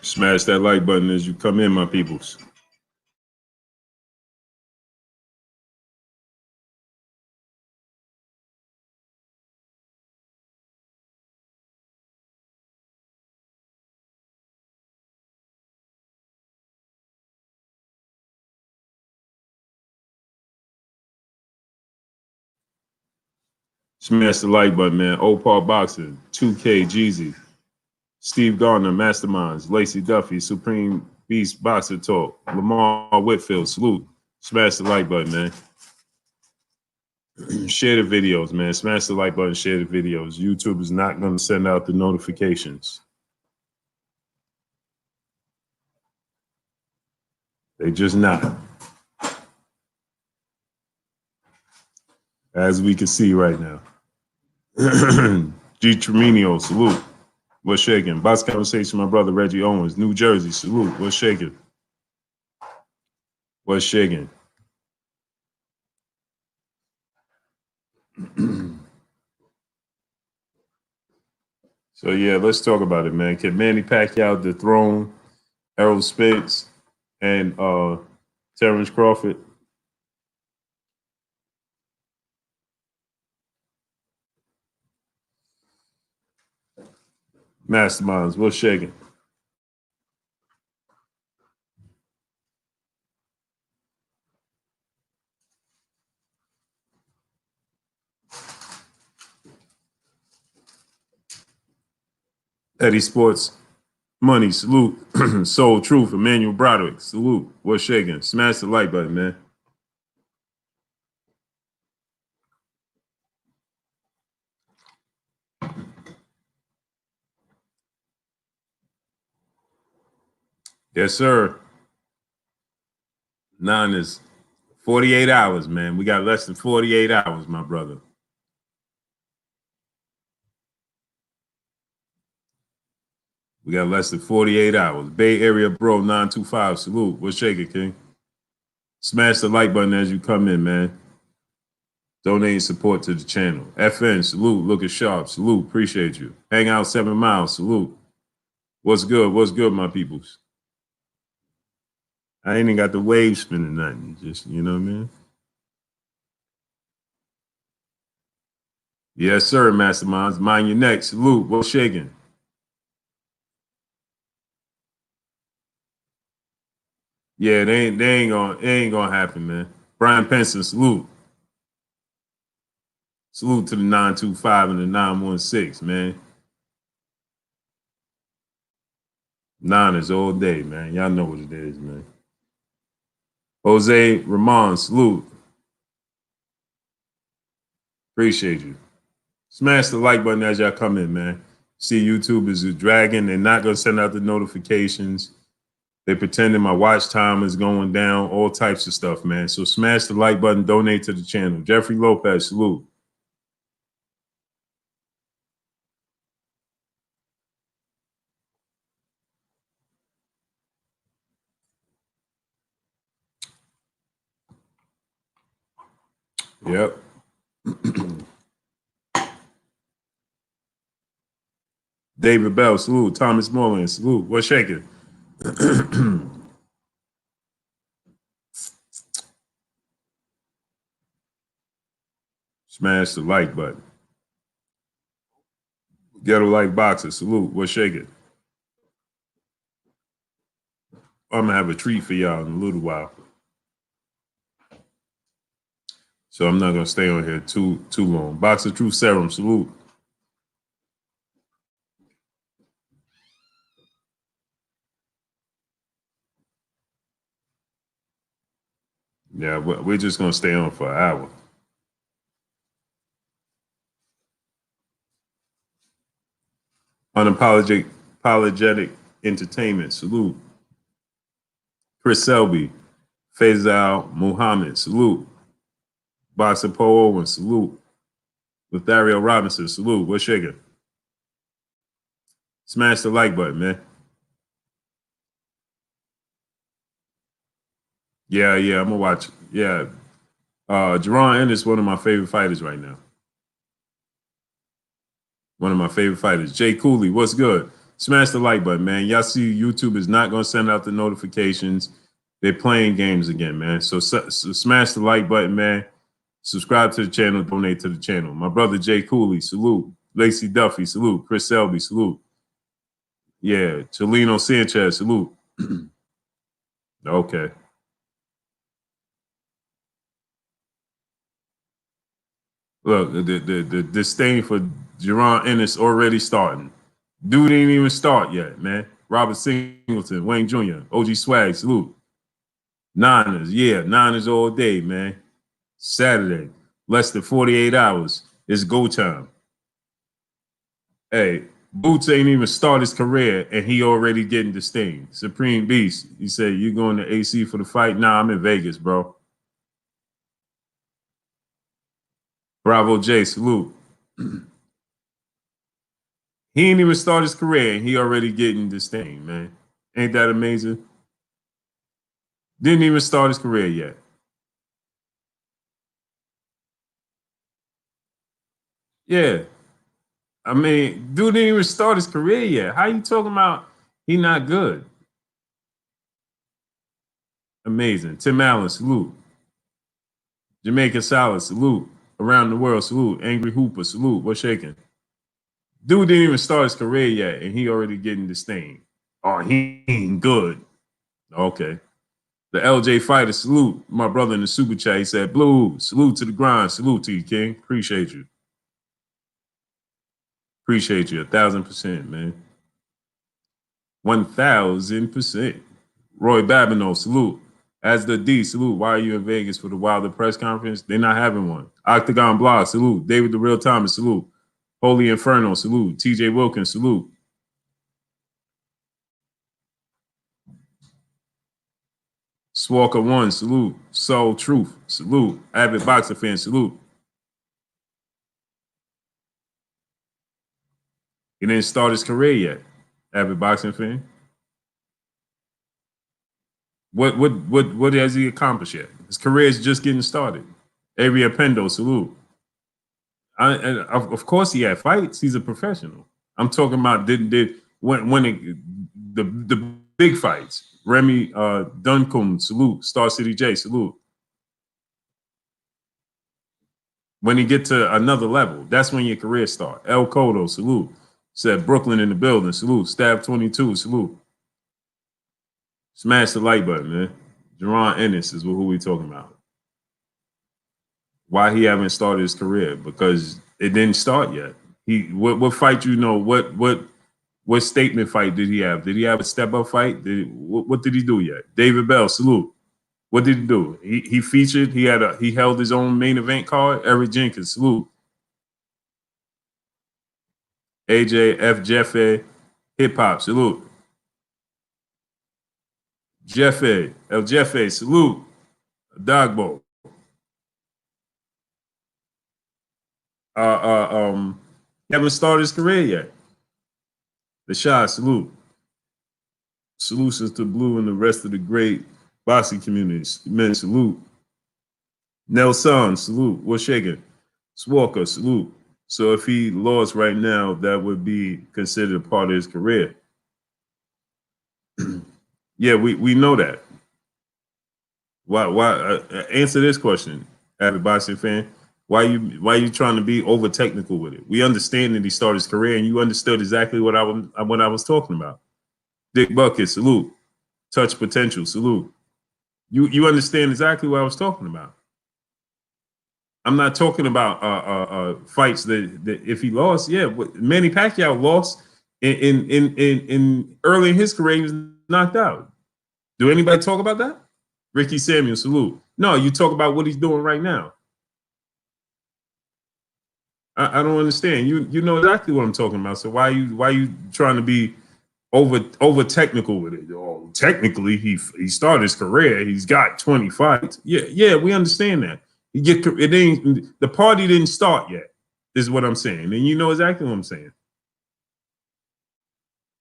Smash that like button as you come in, my peoples. Smash the like button, man. Opal Boxing, 2K, Jeezy, Steve Gardner, Masterminds, Lacey Duffy, Supreme Beast Boxer Talk, Lamar Whitfield, salute. Smash the like button, man. Share the videos, man. Smash the like button, share the videos. YouTube is not going to send out the notifications. They just not. As we can see right now. G. Tremino, salute. What's shaking? Box Conversation, my brother Reggie Owens, New Jersey, salute. What's shaking? What's shaking? So yeah, let's talk about it, man. Can Manny Pacquiao dethrone ERROL Spence and Terence Crawford? Masterminds, what's shaking? Eddie Sports Money, salute. Soul Truth, Emmanuel Broderick, salute. What's shaking? Smash the like button, man. Yes, sir. 9 is 48 hours, man. We got less than 48 hours, my brother. We got less than 48 hours. Bay Area Bro 925, salute. What's shaking, King? Smash the like button as you come in, man. Donating support to the channel. FN, salute. Looking sharp, salute. Appreciate you. Hang out 7 miles, salute. What's good? What's good, my peoples? I ain't even got the wave spinning nothing. Just, you know what I mean? Yes, sir, Masterminds. Mind your neck. Salute. What's shaking? Yeah, it ain't gonna happen, man. Brian Penson, salute. Salute to the 925 and the 916, man. 9 is all day, man. Y'all know what it is, man. Jose Ramon, salute. Appreciate you. Smash the like button as y'all come in, man. See, YouTube is dragging. They're not going to send out the notifications. They're pretending my watch time is going down, all types of stuff, man. So smash the like button, donate to the channel. Jeffrey Lopez, salute. Yep. David Bell, salute. Thomas Moreland, salute. What's shaking? Smash the like button. Ghetto Like Boxer, salute. What's shaking? I'm going to have a treat for y'all in a little while. So I'm not going to stay on here too long. Boxer Truth Serum, salute. Yeah, we're just gonna stay on for an hour. Apologetic entertainment. Salute. Chris Selby. Faisal Muhammad. Salute. Boxer Paul Owen. Salute. Lothario Robinson. Salute. What's shaking? Smash the like button, man. Yeah, I'm gonna watch. Yeah. Jerron Ennis, one of my favorite fighters right now. One of my favorite fighters. Jay Cooley, what's good? Smash the like button, man. Y'all see YouTube is not going to send out the notifications. They're playing games again, man. So smash the like button, man. Subscribe to the channel, donate to the channel. My brother Jay Cooley, salute. Lacey Duffy, salute. Chris Selby, salute. Yeah, Chelino Sanchez, salute. Okay. Look, the disdain for Jerron Ennis already starting. Dude ain't even start yet, man. Robert Singleton, Wayne Jr., OG Swag, salute. Niners, yeah, Niners all day, man. Saturday, less than 48 hours. It's go time. Hey, Boots ain't even start his career and he already getting disdain. Supreme Beast, he said, you going to AC for the fight? Nah, I'm in Vegas, bro. Bravo J, salute. He ain't even start his career and he already getting disdain, man. Ain't that amazing? Didn't even start his career yet. Yeah. I mean, dude didn't even start his career yet. How you talking about he not good? Amazing. Tim Allen, salute. Jamaica Salad, salute. Around the world, salute. Angry Hooper, salute. What's shaking? Dude didn't even start his career yet, and he already getting disdain. Oh, he ain't good. Okay. The LJ Fighter, salute. My brother in the super chat, he said, Blue, salute to the grind. Salute to you, King. Appreciate you. Appreciate you 1,000%, man. 1,000%. Roy Babineau, salute. As the D, salute. Why are you in Vegas for the Wilder press conference? They're not having one. Octagon Blog, salute. David the Real Thomas, salute. Holy Inferno, salute. TJ Wilkins, salute. Swalker One, salute. Soul Truth, salute. Avid Boxer fan, salute. He didn't start his career yet. Avid boxing fan. What has he accomplished yet? His career is just getting started. Avery Apendo, salute. Of course he had fights. He's a professional. I'm talking about winning the big fights. Remy Duncombe, salute. Star City J, salute. When you get to another level, that's when your career starts. El Codo, salute. Said Brooklyn in the building, salute. Stab 22, salute. Smash the like button, man. Jerron Ennis is who we talking about. Why he haven't started his career? Because it didn't start yet. What fight you know? What statement fight did he have? Did he have a step up fight? What did he do yet? David Bell, salute. What did he do? He featured. He held his own main event card. Eric Jenkins, salute. AJ F Jeffe, hip hop, salute. Jeffe, El Jeffe, salute. Dogbo. Haven't started his career yet. The shot, salute. Solutions to Blue and the rest of the great boxing communities. Men, salute. Nelson, salute. What's shaking? Swalker, salute. So if he lost right now, that would be considered a part of his career. Yeah, we know that. Why answer this question, avid boxing fan? Why you trying to be over technical with it? We understand that he started his career, and you understood exactly what I was talking about. Dick Bucket, salute. Touch Potential, salute. You understand exactly what I was talking about. I'm not talking about fights that if he lost, yeah. Manny Pacquiao lost in early in his career, he was knocked out. Do anybody talk about that? Ricky Samuel, salute. No, you talk about what he's doing right now. I don't understand. You know exactly what I'm talking about. So why you trying to be over technical with it? Oh, technically, he started his career. He's got 20 fights. Yeah, we understand that. It ain't, the party didn't start yet. Is what I'm saying, and you know exactly what I'm saying.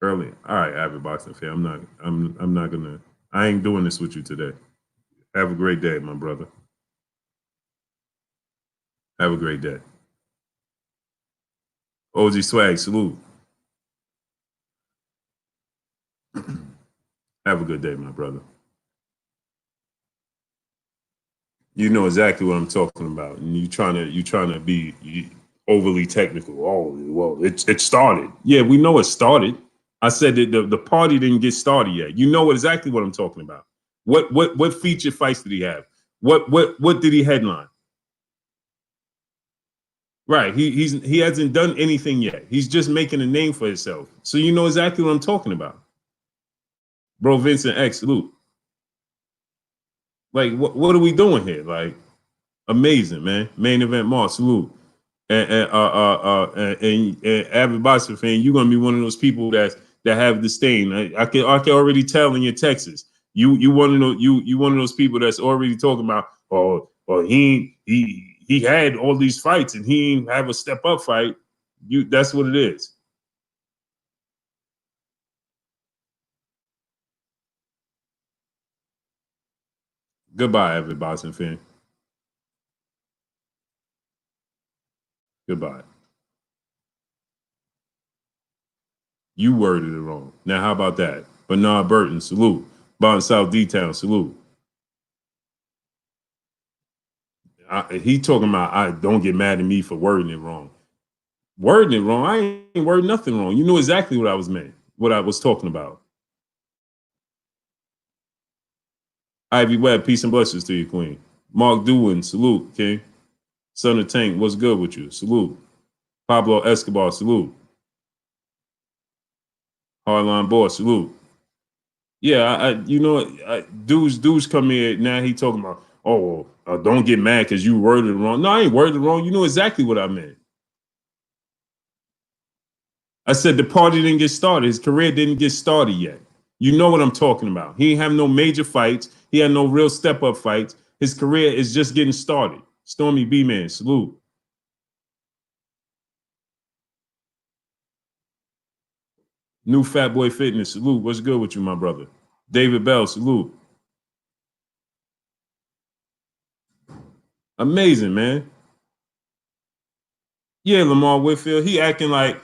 Early, all right, avid boxing fan. I'm not gonna. I ain't doing this with you today. Have a great day, my brother. Have a great day. OG Swag, salute. Have a good day, my brother. You know exactly what I'm talking about, and you trying to be overly technical. Oh, well, it started. Yeah, we know it started. I said that the party didn't get started yet. You know exactly what I'm talking about. What feature fights did he have? What did he headline? Right. He hasn't done anything yet. He's just making a name for himself. So you know exactly what I'm talking about. Bro Vincent X, salute. Like what are we doing here? Like amazing, man. Main event Mark, salute. And avid boxing fan, you're gonna be one of those people that have disdain. I can already tell in your Texas. You one of those you one of those people that's already talking about, he had all these fights and he didn't have a step up fight. That's what it is. Goodbye, avid boxing fan. Goodbye. You worded it wrong. Now, how about that? Bernard Burton, salute. Bond South D-Town, salute. He talking about, I don't get mad at me for wording it wrong. Wording it wrong? I ain't wording nothing wrong. You know exactly what I was meant, what I was talking about. Ivy Webb, peace and blessings to you, Queen. Mark Dewin, salute, King. Son of Tank, what's good with you? Salute. Pablo Escobar, salute. Hardline Boss, salute. Yeah, dudes come here now. He talking about, don't get mad because you worded it wrong. No, I ain't worded it wrong. You know exactly what I meant. I said the party didn't get started. His career didn't get started yet. You know what I'm talking about. He didn't have no major fights. He had no real step up fights. His career is just getting started. Stormy B-Man, salute. New Fat Boy Fitness, salute. What's good with you, my brother? David Bell, salute. Amazing, man. Yeah, Lamar Whitfield, he acting like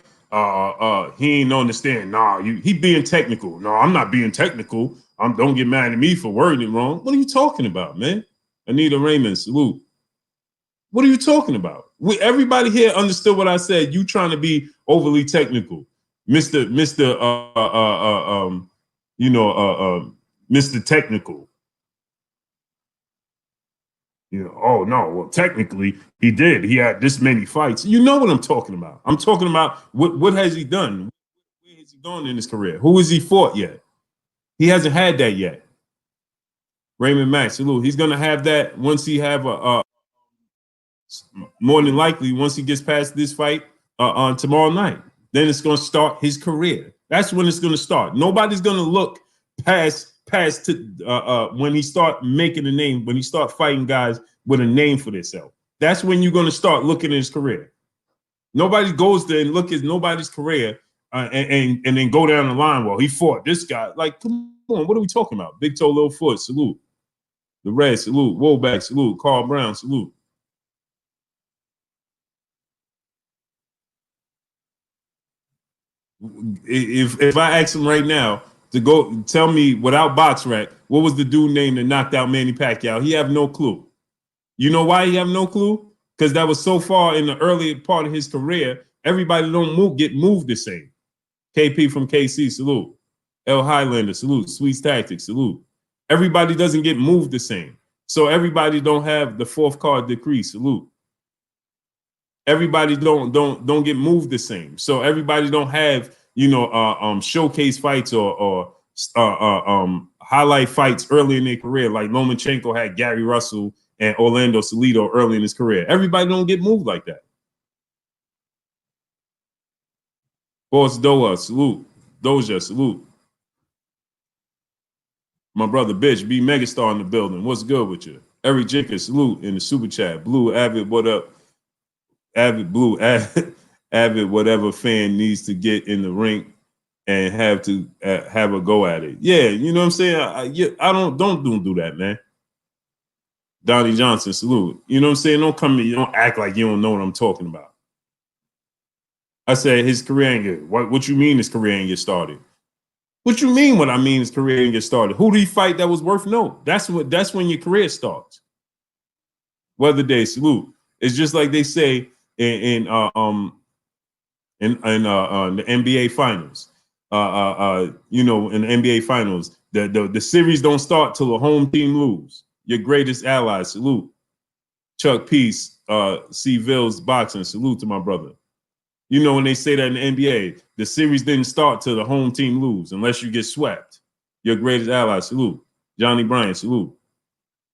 he ain't understand. Nah, he being technical. No, I'm not being technical. Don't get mad at me for wording it wrong. What are you talking about, man? Anita Raymond, salute. What are you talking about? Everybody here understood what I said. You trying to be overly technical, Mister Mister Technical. Oh no, well, technically he did. He had this many fights. You know what I'm talking about. I'm talking about what has he done? Where has he gone in his career? Who has he fought yet? He hasn't had that yet. Raymond Max, salute. He's gonna have that once he have more than likely once he gets past this fight on tomorrow night. Then it's gonna start his career. That's when it's gonna start. Nobody's gonna look past to when he start making a name, when he start fighting guys with a name for themselves. That's when you're gonna start looking at his career. Nobody goes there and look at nobody's career and then go down the line. Well, he fought this guy. Like, come on, what are we talking about? Big toe, little foot, salute. The Red, salute. Woolback, salute. Carl Brown, salute. If I ask him right now to go tell me without BoxRec, what was the dude name that knocked out Manny Pacquiao? He have no clue. You know why he have no clue? Because that was so far in the early part of his career. Everybody don't get moved the same. KP from KC, salute. L Highlander, salute. Sweets Tactics, salute. Everybody doesn't get moved the same. So everybody don't have the fourth card decree, salute. Everybody don't get moved the same. So everybody don't have showcase fights or highlight fights early in their career, like Lomachenko had Gary Russell and Orlando Salido early in his career. Everybody don't get moved like that. Boss Doa, salute. Doja, salute. My brother Bitch, B Megastar in the building. What's good with you? Eric Jenkins, salute in the super chat. Blue, Avid, what up? Avid, Blue, Avid, whatever fan needs to get in the ring and have to have a go at it. Yeah, you know what I'm saying? I don't do that, man. Donnie Johnson, salute. You know what I'm saying? Don't come to me, don't act like you don't know what I'm talking about. I said his career ain't get. What you mean his career ain't get started? What you mean what I mean his career ain't get started? Who did he fight that was worth note? That's when your career starts. Weather Day, salute. It's just like they say in the NBA finals. You know, in the NBA finals, the series don't start till the home team lose. Your greatest ally, salute. Chuck Peace, C. Ville's boxing, salute to my brother. You know, when they say that in the NBA, the series didn't start till the home team lose unless you get swept. Your greatest ally, salute. Johnny Bryant, salute.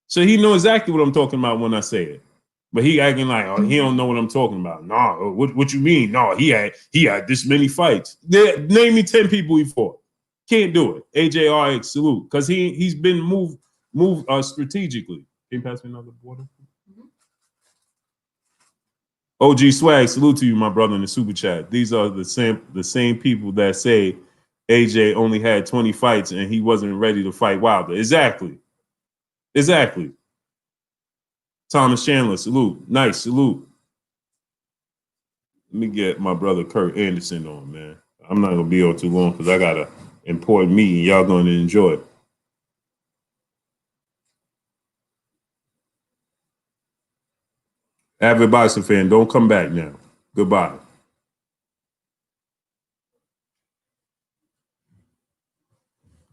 So he knows exactly what I'm talking about when I say it. But he acting like, oh, he don't know what I'm talking about. No, what you mean? No, he had this many fights. Name me 10 people he fought. Can't do it. AJRX, salute. Because he's been moved strategically. Can you pass me another water? OG Swag, salute to you, my brother, in the super chat. These are the same people that say AJ only had 20 fights and he wasn't ready to fight Wilder. Exactly. Thomas Chandler, salute. Nice, salute. Let me get my brother Kurt Anderson on, man. I'm not gonna be on too long because I got an important meeting. Y'all gonna enjoy it. Avid boxing fan, don't come back now. Goodbye.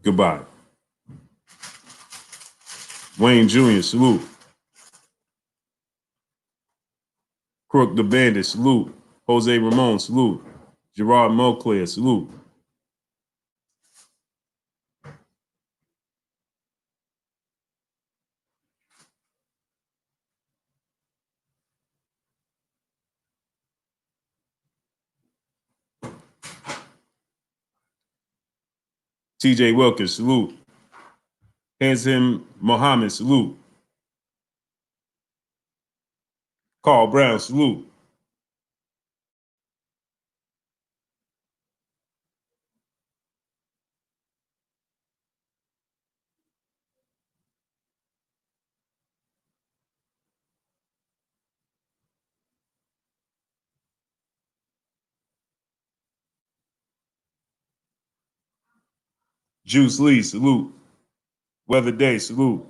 Goodbye. Wayne Jr., salute. Crook the Bandit, salute. Jose Ramon, salute. Gerard Monclair, salute. TJ Wilkins, salute. Hansim Mohammed, salute. Carl Brown, salute. Juice Lee, salute. Weather Day, salute.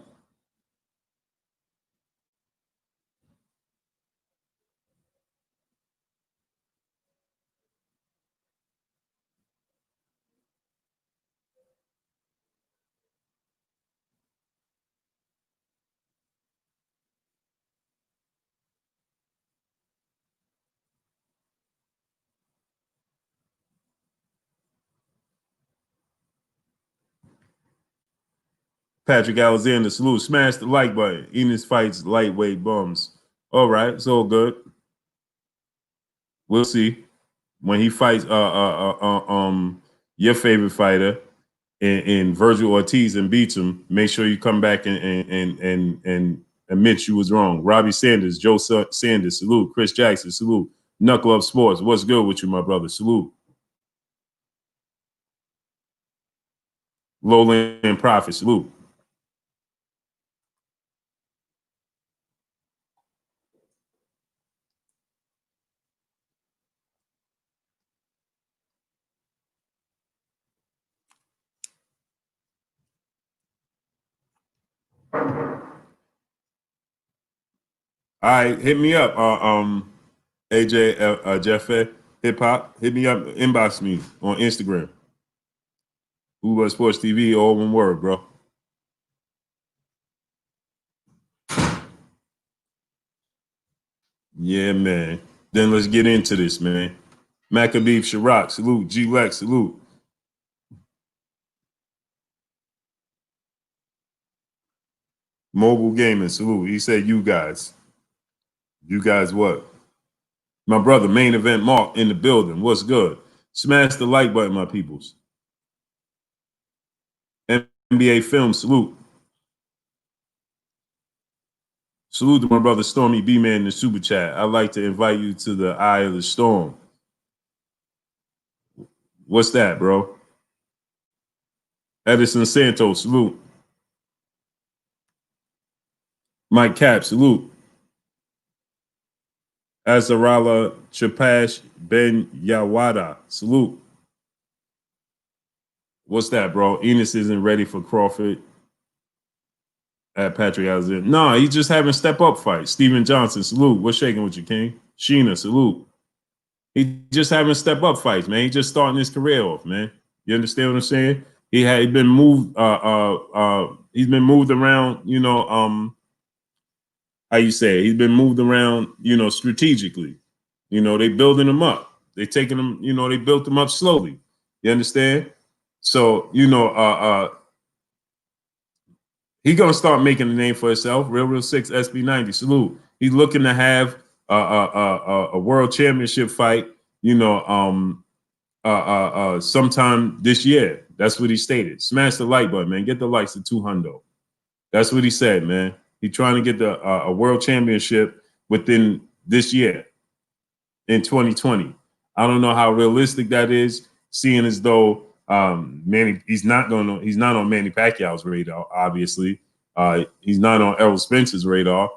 Patrick Alexander, salute. Smash the like button. Enos fights lightweight bums. All right, it's all good. We'll see when he fights your favorite fighter in Virgil Ortiz and beats him. Make sure you come back and admit you was wrong. Robbie Sanders, Joe Sanders, salute. Chris Jackson, salute. Knuckle Up Sports, what's good with you, my brother? Salute. Lowland Profit, salute. All right, hit me up, AJ Jeffe Hip Hop. Hit me up, inbox me on Instagram. Uber Sports TV, all one word, bro. Yeah, man. Then let's get into this, man. Maccabee Chirac, salute. G Lex, salute. Mobile Gaming, salute. He said, you guys. You guys what? My brother, main event Mark in the building. What's good? Smash the like button, my peoples. NBA film, salute. Salute to my brother Stormy B-Man in the super chat. I'd like to invite you to the Eye of the Storm. What's that, bro? Edison Santos, salute. Mike Cap, salute. Azarala Chapash Ben Yawada, salute. What's that, bro? Enos isn't ready for Crawford at Patrick Alexander. No, he's just having step-up fights. Steven Johnson, salute. What's shaking with you, King? Sheena, salute. He's just having step-up fights, man. He's just starting his career off, man. You understand what I'm saying? He's been moved around, you know, how you say it? He's been moved around, you know, strategically. You know, they building him up. They taking him, you know, they built him up slowly. You understand? So, you know, he's gonna start making a name for himself. Real 6 SB90, salute. He's looking to have a world championship fight, you know, sometime this year. That's what he stated. Smash the like button, man. Get the likes to 200. That's what he said, man. He's trying to get the a world championship within this year in 2020. I don't know how realistic that is, seeing as though Manny, he's not on Manny Pacquiao's radar, obviously. He's not on Errol Spence's radar.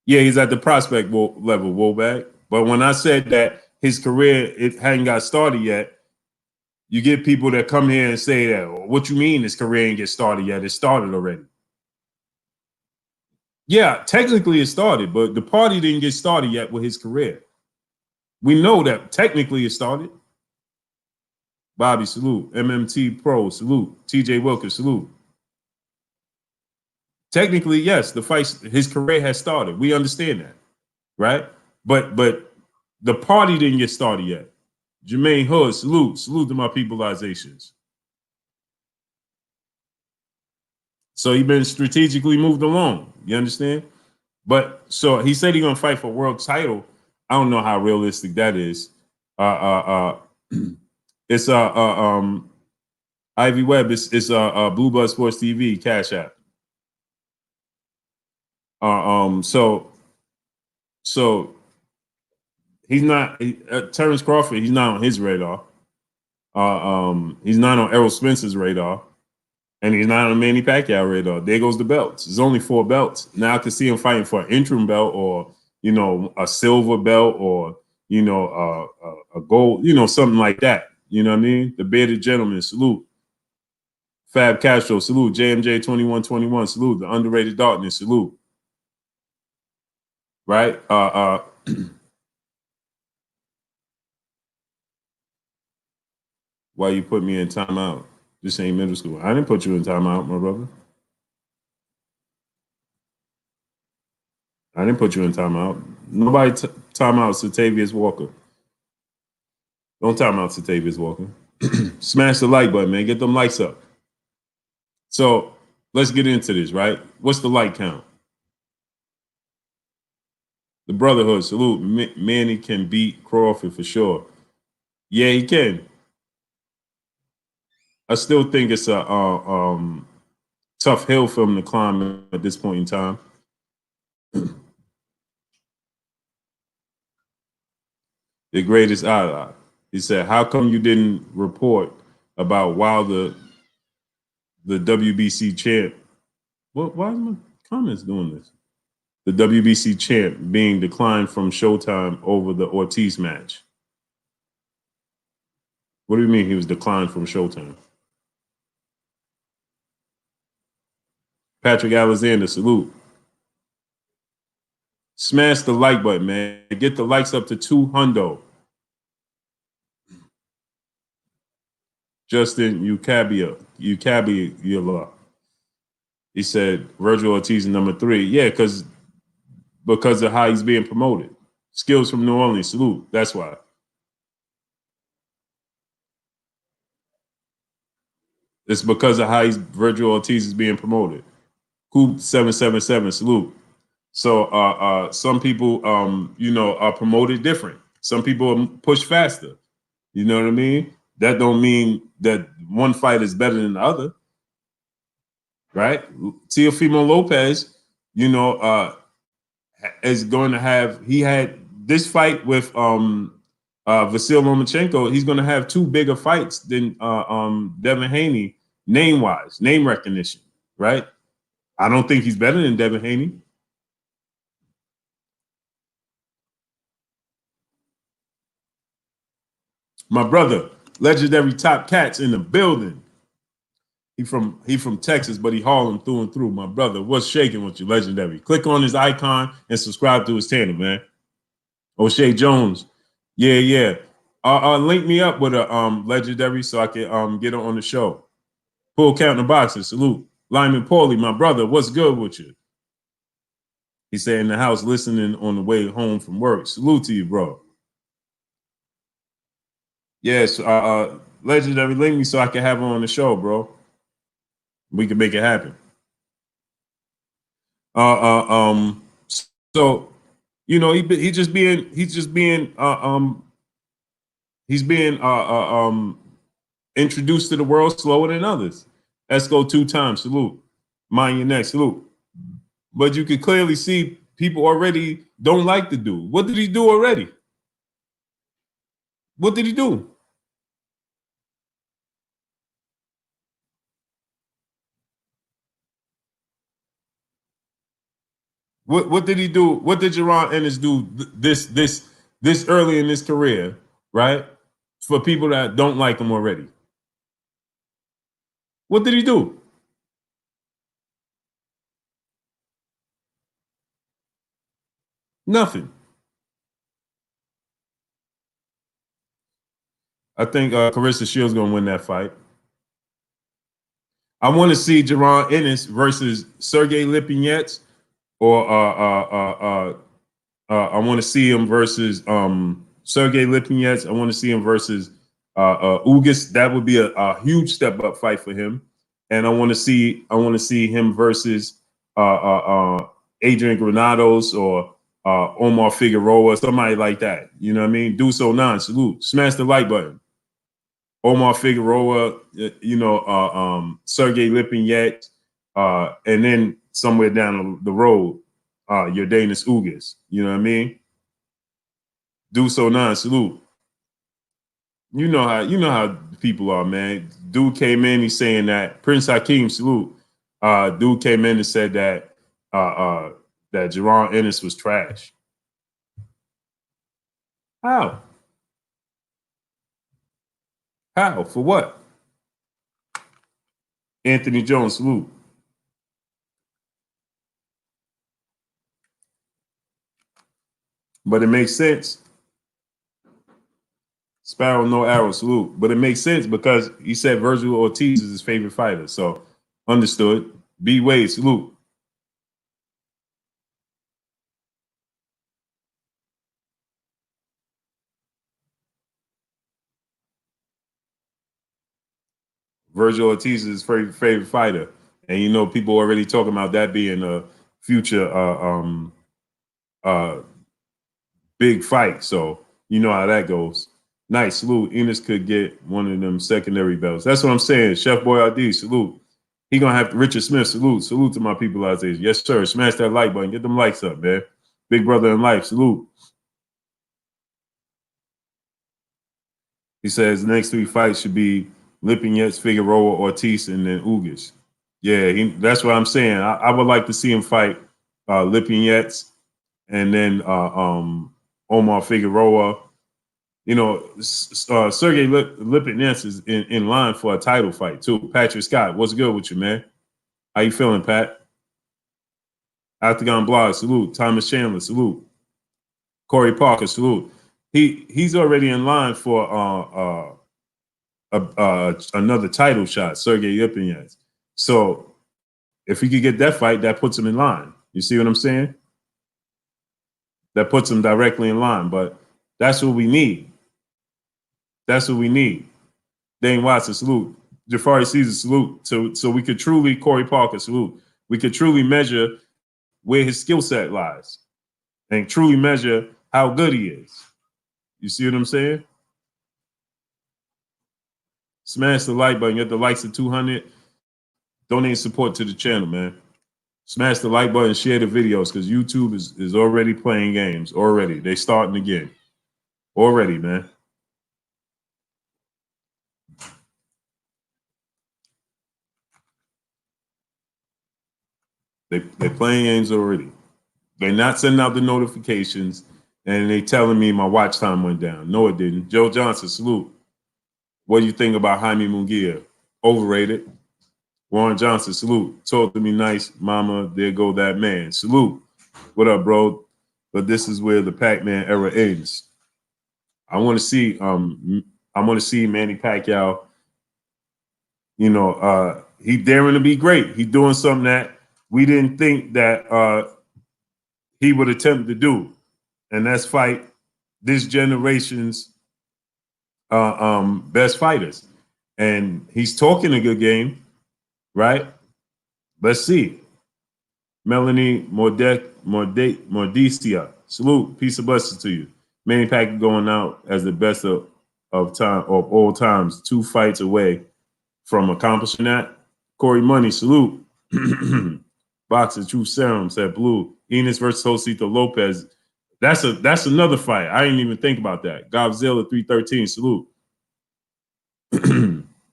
Yeah, he's at the prospect level, Woback. But when I said that his career, it hadn't got started yet, you get people that come here and say that, well, what you mean his career ain't get started yet? It started already. Yeah, technically it started, but the party didn't get started yet with his career. We know that technically it started. Bobby, salute. MMT Pro, salute. TJ Wilkins, salute. Technically, yes, his career has started. We understand that, right? But the party didn't get started yet. Jermaine Hood, salute. Salute to my peopleizations. So he's been strategically moved along. You understand? But so he said he's gonna fight for a world title. I don't know how realistic that is. It's Ivy Webb. It's Blue Blood Sports TV Cash App. So he's not Terence Crawford. He's not on his radar. He's not on Errol Spence's radar, and he's not on Manny Pacquiao radar. There goes the belts. There's only 4 belts. Now I can see him fighting for an interim belt, or you know, a silver belt, or you know, a gold, you know, something like that. You know what I mean? The bearded gentleman, salute. Fab Castro, salute. JMJ 2121, salute. The underrated darkness, salute. Right? Why you put me in timeout? This ain't middle school. I didn't put you in timeout, my brother. I didn't put you in timeout. Nobody timeout Satavius Walker. Don't timeout Satavius Walker. Smash the like button, man. Get them likes up. So let's get into this, right? What's the like count? The Brotherhood, salute. Manny can beat Crawford for sure. Yeah, he can. I still think it's a tough hill for him to climb at this point in time. The greatest ally. He said, how come you didn't report about Wilder, the WBC champ? Why is my comments doing this? The WBC champ being declined from Showtime over the Ortiz match. What do you mean he was declined from Showtime? Patrick Alexander, salute. Smash the like button, man. Get the likes up to 200. Justin Ucabia. He said Virgil Ortiz number 3. Yeah, because of how he's being promoted. Skills from New Orleans, salute. That's why. It's because of how Virgil Ortiz is being promoted. Coop 777, salute. So some people, you know, are promoted different. Some people are pushed faster. You know what I mean? That don't mean that one fight is better than the other, right? Teofimo Lopez, you know, is going to have. He had this fight with Vasyl Lomachenko. He's going to have two bigger fights than Devin Haney, name-wise, name recognition, right? I don't think he's better than Devin Haney. My brother, legendary Top Cats in the building. He from Texas, but he Harlem through and through. My brother, what's shaking with you, legendary? Click on his icon and subscribe to his channel, man. O'Shea Jones, yeah. Link me up with a legendary so I can get on the show. Full count in the boxes, salute. Lyman Paulie, my brother, what's good with you? He said in the house listening on the way home from work. Salute to you, bro. Yes, legendary, link me so I can have him on the show, bro. We can make it happen. So you know he's being introduced to the world slower than others. Esco 2 times, salute. Mind your neck, salute. But you can clearly see people already don't like the dude. What did he do already? What did he do? What did he do? What did Jaron Ennis do this early in his career, right? For people that don't like him already. What did he do? Nothing. I think Clarissa Shields gonna win that fight. I want to see Jaron Ennis versus Sergey Lipinets, or I want to see him versus Sergey Lipinets. I want to see him versus Ugas. That would be a huge step up fight for him. And I want to see him versus Adrian Granados or Omar Figueroa, somebody like that. You know what I mean? Do so non, salute. Smash the like button. Omar Figueroa, you know, Sergey Lipinets, and then somewhere down the road, Yordanis Ugas. You know what I mean? Do so non, salute. You know how people are, man. Dude came in, he's saying that Prince Hakeem, salute. Dude came in and said that that Jaron Ennis was trash. How? How? For what? Anthony Jones, salute. But it makes sense. Sparrow, no arrow, salute. But it makes sense because he said Virgil Ortiz is his favorite fighter. So understood. B Wade, salute. Virgil Ortiz is his favorite fighter. And you know, people already talking about that being a future big fight. So you know how that goes. Nice, salute. Enos could get one of them secondary belts. That's what I'm saying. Chef Boyardee, salute. He gonna have to, Richard Smith, salute. Salute to my people out there. Yes, sir. Smash that like button. Get them likes up, man. Big brother in life, salute. He says the next 3 fights should be Lipinets, Figueroa, Ortiz, and then Ugas. Yeah, that's what I'm saying. I would like to see him fight Lipinets and then Omar Figueroa. You know, Sergey Lipinets is in line for a title fight too. Patrick Scott, what's good with you, man? How you feeling, Pat? Octagon Blog, salute. Thomas Chandler, salute. Corey Parker, salute. He's already in line for another title shot, Sergey Lipinets. So if he could get that fight, that puts him in line. You see what I'm saying? That puts him directly in line. But that's what we need. That's what we need. Dane Watson, salute. Jafari Caesar, salute. So we could truly, Corey Parker, salute. we could truly measure where his skill set lies and truly measure how good he is. You see what I'm saying? Smash the like button. Get the likes of 200. Donate support to the channel, man. Smash the like button, share the videos, because YouTube is already playing games. Already. They starting again. Already, man. They're playing games already. They're not sending out the notifications, and they telling me my watch time went down. No, it didn't. Joe Johnson, salute. What do you think about Jaime Munguia? Overrated. Warren Johnson, salute. Talk to me nice, mama. There go that man. Salute. What up, bro? But this is where the Pac-Man era ends. I want to see Manny Pacquiao. You know, he daring to be great. He doing something that we didn't think that he would attempt to do, and that's fight this generation's best fighters. And he's talking a good game, right? Let's see. Melanie Mordicia, salute, peace and blessings to you. Manny Pacquiao going out as the best of all times, 2 fights away from accomplishing that. Corey Money, salute. Boxer True Serum said blue. Enos versus Josito Lopez. That's another fight. I didn't even think about that. Godzilla 313, salute.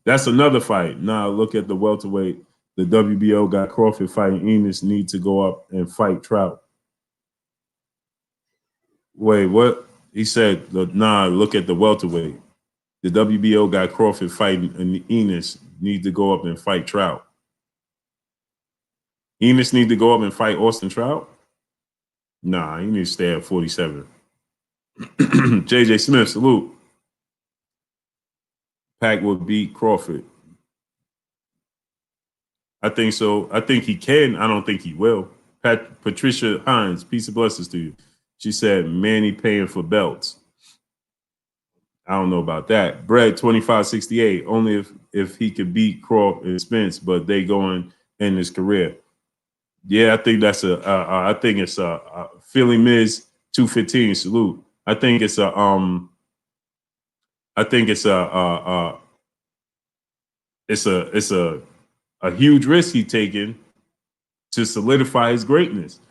That's another fight. Now look at the welterweight. The WBO got Crawford fighting Enos, need to go up and fight Trout. Wait, what? He said, nah, look at the welterweight. The WBO got Crawford fighting Enos, need to go up and fight Trout. Enos need to go up and fight Austin Trout? Nah, he needs to stay at 47. JJ Smith, salute. Pac will beat Crawford. I think so. I think he can. I don't think he will. Patricia Hines, peace and blessings to you. She said, Manny paying for belts. I don't know about that. Brett 2568, only if he could beat Crawford and Spence, but they going in his career. Yeah, I think that's I think it's a Philly Miz 215, salute. I think it's a huge risk he taking to solidify his greatness.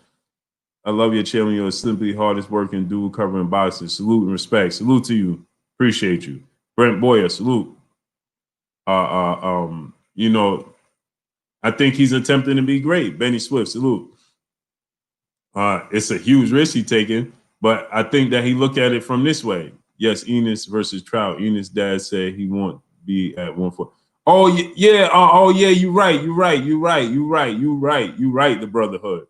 I love your channel. You're simply hardest working dude covering boxing. Salute and respect. Salute to you. Appreciate you. Brent Boyer, salute. You know, I think he's attempting to be great. Benny Swift, salute. It's a huge risk he's taking, but I think that he looked at it from this way. Yes, Enos versus Trout. Enos' dad said he won't be at 140. Oh yeah, you're right. The Brotherhood.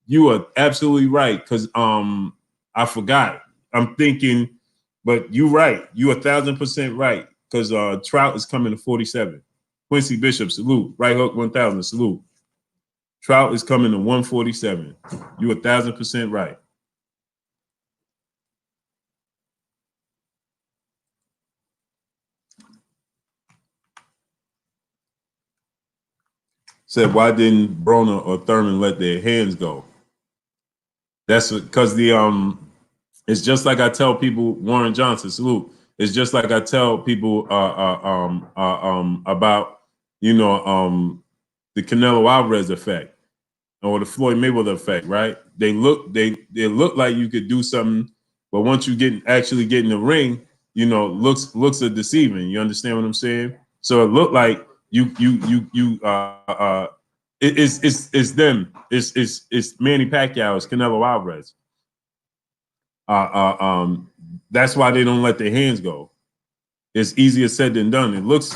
You are absolutely right, because I forgot. I'm thinking, but you're right. You 1,000% right, because Trout is coming to 47. Quincy Bishop, salute. Right hook 1,000, salute. Trout is coming to 147. You 1,000% right. Said, why didn't Broner or Thurman let their hands go? That's because it's just like I tell people, Warren Johnson, salute. It's just like I tell people about, you know, the Canelo Alvarez effect or the Floyd Mayweather effect, right? They look like you could do something, but once you actually get in the ring, you know, looks are deceiving. You understand what I'm saying? So it looked like it's them. It's Manny Pacquiao, it's Canelo Alvarez. That's why they don't let their hands go. It's easier said than done. It looks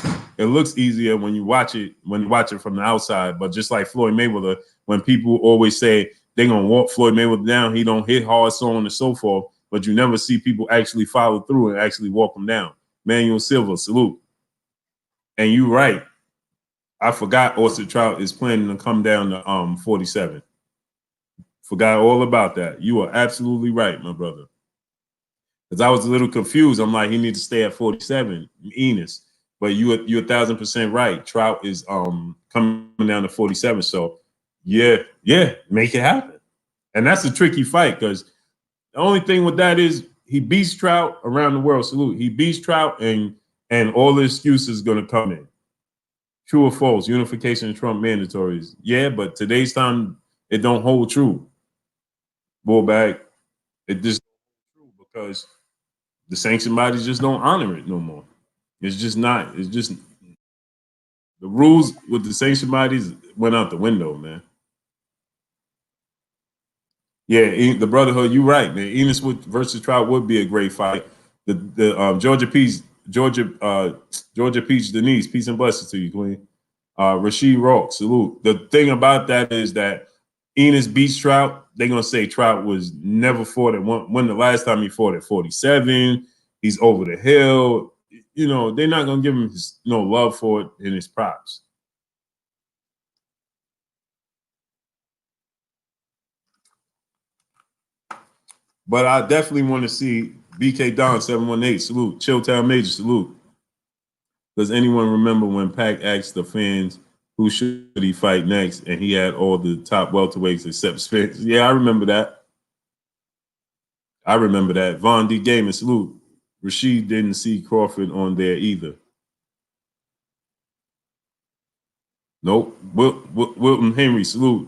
easier when you watch it from the outside. But just like Floyd Mayweather, when people always say they're gonna walk Floyd Mayweather down, he don't hit hard, so on and so forth. But you never see people actually follow through and actually walk him down. Manuel Silva, salute. And you're right. I forgot Austin Trout is planning to come down to 47. Forgot all about that. You are absolutely right, my brother. Because I was a little confused. I'm like, he needs to stay at 47, Enos. But you're 1,000% right. Trout is coming down to 47. So Yeah, make it happen. And that's a tricky fight because the only thing with that is he beats Trout around the world. Salute. He beats Trout and all the excuses going to come in. True or false? Unification and Trump mandatories. Yeah, but today's time it don't hold true. Bullback. It just don't hold true because the sanctioned bodies just don't honor it no more. It's just not. It's just the rules with the sanctioned bodies went out the window, man. Yeah, the Brotherhood. You're right, man. Enos versus Trout would be a great fight. The Georgia Peach Denise. Peace and blessings to you, Queen. Rasheed Rock, salute. The thing about that is that Enos beats Trout. They're gonna say Trout was never fought at when the last time he fought at 47. He's over the hill. You know, they're not gonna give him no love for it in his props. But I definitely want to see BK Don 718 salute. Chilltown Major salute. Does anyone remember when Pac asked the fans who should he fight next, and he had all the top welterweights except Spence? Yeah, I remember that. I remember that. Von D. Gamer salute. Rasheed didn't see Crawford on there either. Nope. Wilton Henry salute.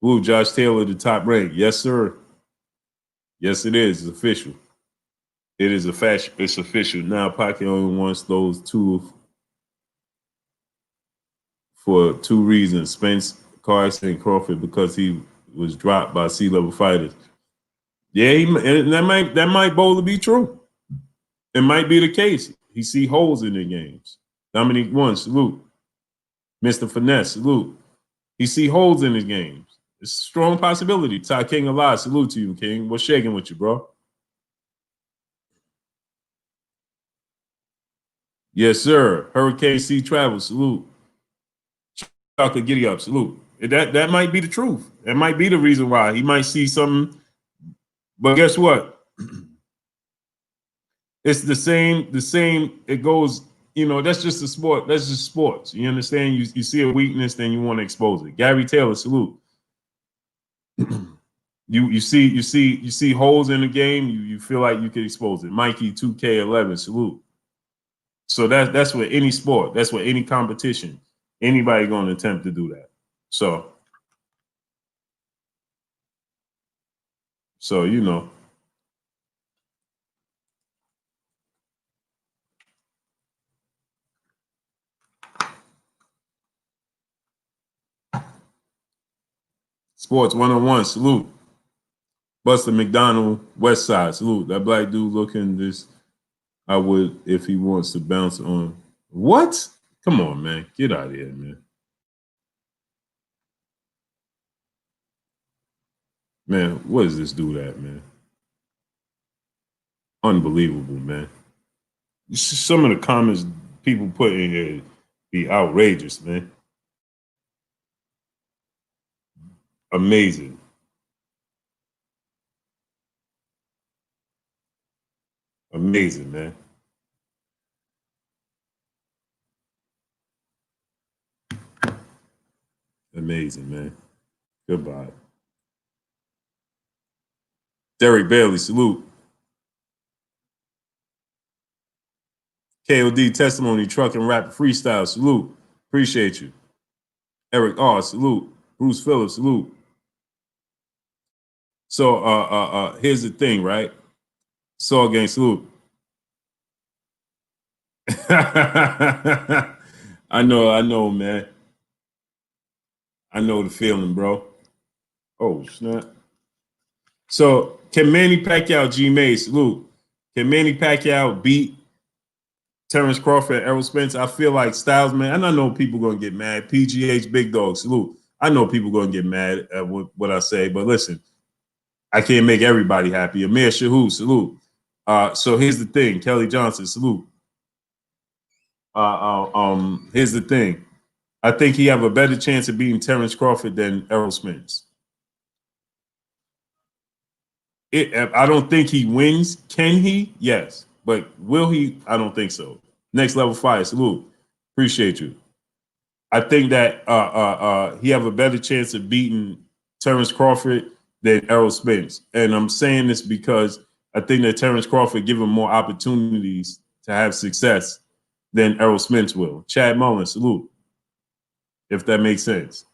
Ooh, Josh Taylor, the top rank. Yes, sir. Yes, it is. It's official. It is a fashion. It's official. Now Pacquiao only wants those two for two reasons: Spence, Carson, and Crawford, because he was dropped by C-level fighters. Yeah, and that might boldly be true. It might be the case. He see holes in the games. Dominique One, salute. Mr. Finesse, salute. He see holes in his games. It's a strong possibility. Ty King alive, salute to you, King. What's shaking with you, bro? Yes, sir. Hurricane C Travel, salute. Chocolate Giddy Up, salute. That might be the truth. That might be the reason why. He might see something. But guess what? It's the same. It goes, that's just a sport. That's just sports. You understand? You see a weakness, then you want to expose it. Gary Taylor, salute. you see holes in the game, you feel like you could expose it. Mikey 2K11, salute. So that's what any sport, that's what any competition, anybody going to attempt to do that. So Sports 101, salute. Buster McDonald, West Side, salute. That black dude looking this, I would if he wants to bounce on. What? Come on, man. Get out of here, man. Man, what is this dude at, man? Unbelievable, man. Some of the comments people put in here be outrageous, man. Amazing. Amazing, man. Amazing, man. Goodbye. Derek Bailey, salute. KOD testimony, truck and rap freestyle, salute. Appreciate you. Eric R, salute. Bruce Phillips, salute. So here's the thing, right? Saw gang, salute. I know, man. I know the feeling, bro. Oh, snap. So can Manny Pacquiao, G May, salute. Can Manny Pacquiao beat Terence Crawford, Errol Spence? I feel like Styles, man, and I know people going to get mad. PGH, Big Dog, salute. I know people going to get mad at what I say, but listen, I can't make everybody happy. Amir Shahu, salute. So here's the thing. Kelly Johnson, salute. Here's the thing. I think he have a better chance of beating Terence Crawford than Errol Spence. I don't think he wins. Can he? Yes. But will he? I don't think so. Next Level Fire, salute. Appreciate you. I think that he have a better chance of beating Terence Crawford than Errol Spence. And I'm saying this because I think that Terence Crawford give him more opportunities to have success than Errol Spence will. Chad Mullen, salute, if that makes sense.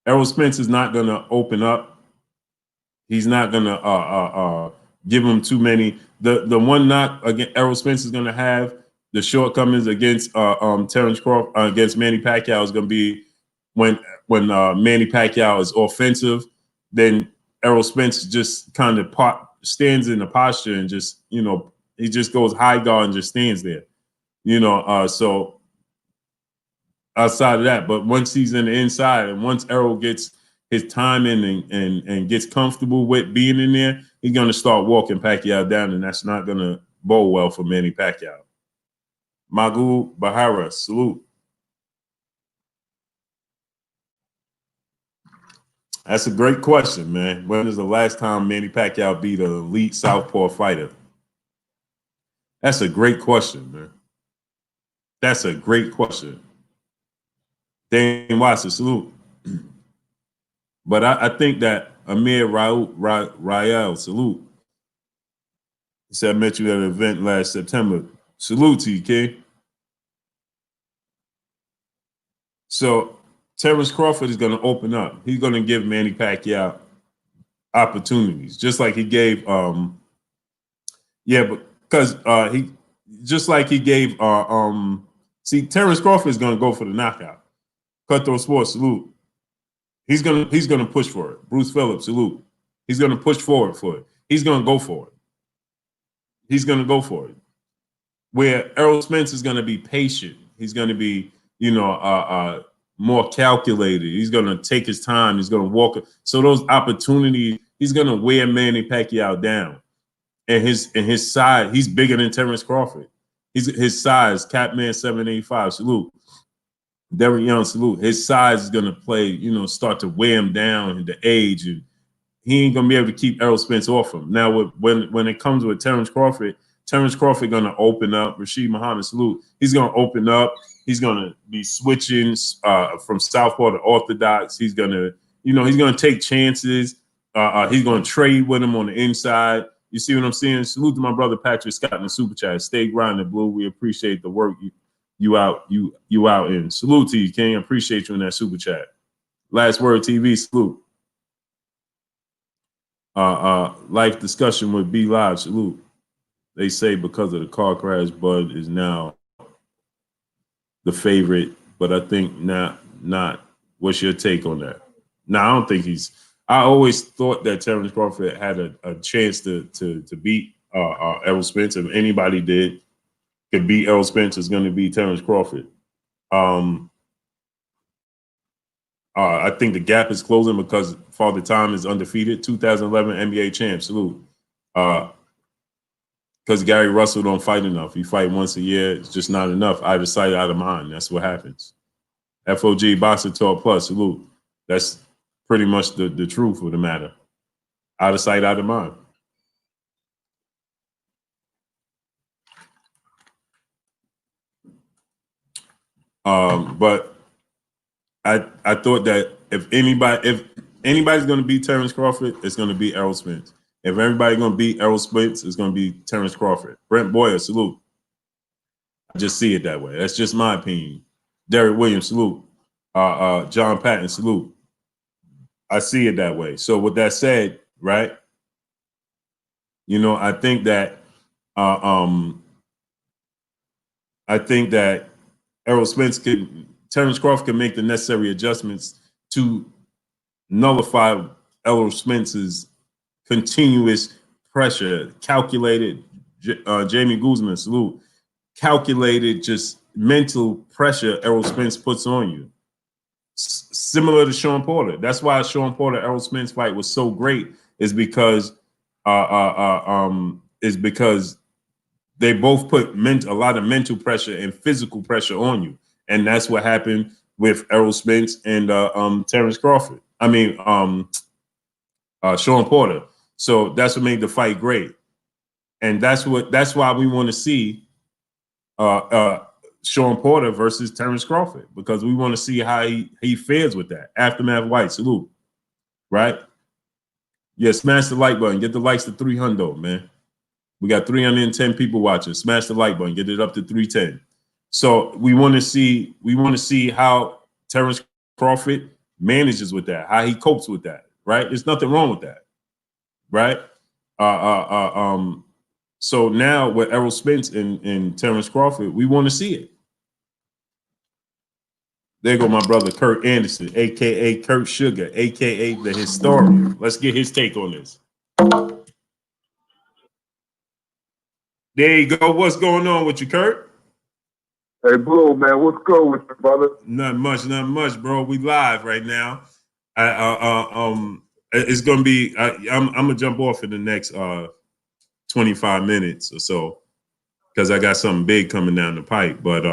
Errol Spence is not going to open up. He's not going to give him too many. The one knock against Errol Spence is going to have the shortcomings against Terence Crawford against Manny Pacquiao is going to be when Manny Pacquiao is offensive, then Errol Spence just kind of stands in the posture and just, you know, he just goes high guard and just stands there, you know. So outside of that, but once he's in the inside and once Errol gets his time in and gets comfortable with being in there, he's going to start walking Pacquiao down, and that's not going to bode well for Manny Pacquiao. Magul Bahara, salute. That's a great question, man. When is the last time Manny Pacquiao beat an elite southpaw fighter? That's a great question, man. That's a great question. Dane Watson, salute. But I think that Amir Rael, salute. He said, I met you at an event last September. Salute to you, King. So Terence Crawford is going to open up. He's going to give Manny Pacquiao opportunities, just like he gave, because he, just like he gave, see, Terence Crawford is going to go for the knockout. Cutthroat Sports, salute. He's gonna push for it. Bruce Phillips, salute. He's gonna push forward for it. He's gonna go for it. He's gonna go for it. Where Errol Spence is gonna be patient. He's gonna be, you know, more calculated. He's gonna take his time. He's gonna walk. So those opportunities, he's gonna wear Manny Pacquiao down. And his size, he's bigger than Terence Crawford. His size, PAC-MAN 785, salute. Derek Young, salute. His size is going to play, you know, start to weigh him down in the age, and he ain't going to be able to keep Errol Spence off him. Now, when it comes with Terence Crawford going to open up. Rashid Muhammad, salute. He's going to open up. He's going to be switching from southpaw to orthodox. He's going to, you know, he's going to take chances. He's going to trade with him on the inside. You see what I'm saying? Salute to my brother Patrick Scott in the super chat. Stay grinding, Blue. We appreciate the work you out in. Salute to you, King. I appreciate you in that super chat. Last Word TV, salute. Life discussion with B Live, salute. They say because of the car crash, Bud is now the favorite, but I think not. What's your take on that? No, I don't think he's. I always thought that Terence Crawford had a chance to beat Errol Spence. If anybody could beat Errol Spence, is going to be Terence Crawford. I think the gap is closing because Father Time is undefeated. 2011 NBA champ, salute. Because Gary Russell don't fight enough. He fight once a year. It's just not enough. Out of sight, out of mind. That's what happens. FOG Boxer Talk Plus, salute. That's pretty much the truth of the matter. Out of sight, out of mind. But I thought that if anybody's going to beat Terence Crawford, it's going to be Errol Spence. If everybody's going to beat Errol Spence, it's going to be Terence Crawford. Brent Boyer, salute. I just see it that way. That's just my opinion. Derek Williams, salute. John Patton, salute. I see it that way. So with that said, right, you know, I think that Errol Spence Terence Crawford can make the necessary adjustments to nullify Errol Spence's continuous pressure, calculated, Jamie Guzman, salute, calculated just mental pressure Errol Spence puts on you. Similar to Sean Porter. That's why Sean Porter Errol Spence fight was so great, is because they both put a lot of mental pressure and physical pressure on you. And that's what happened with Errol Spence and Terence Crawford. I mean, Sean Porter. So that's what made the fight great. And that's why we want to see Sean Porter versus Terence Crawford, because we want to see how he fares with that. Aftermath White, salute. Right? Yeah, smash the like button. Get the likes to 300, man. We got 310 people watching. Smash the like button. Get it up to 310. So we want to see how Terence Crawford manages with that, how he copes with that. Right? There's nothing wrong with that. Right? So now with Errol Spence and Terence Crawford, we want to see it. There go my brother Kurt Anderson, aka Kurt Sugar, aka the historian. Let's get his take on this. There you go. What's going on with you, Kurt? Hey, Blue, man, what's good with you, brother? Not much, bro. We live right now. It's gonna be. I'm gonna jump off in the next 25 minutes or so because I got something big coming down the pipe. But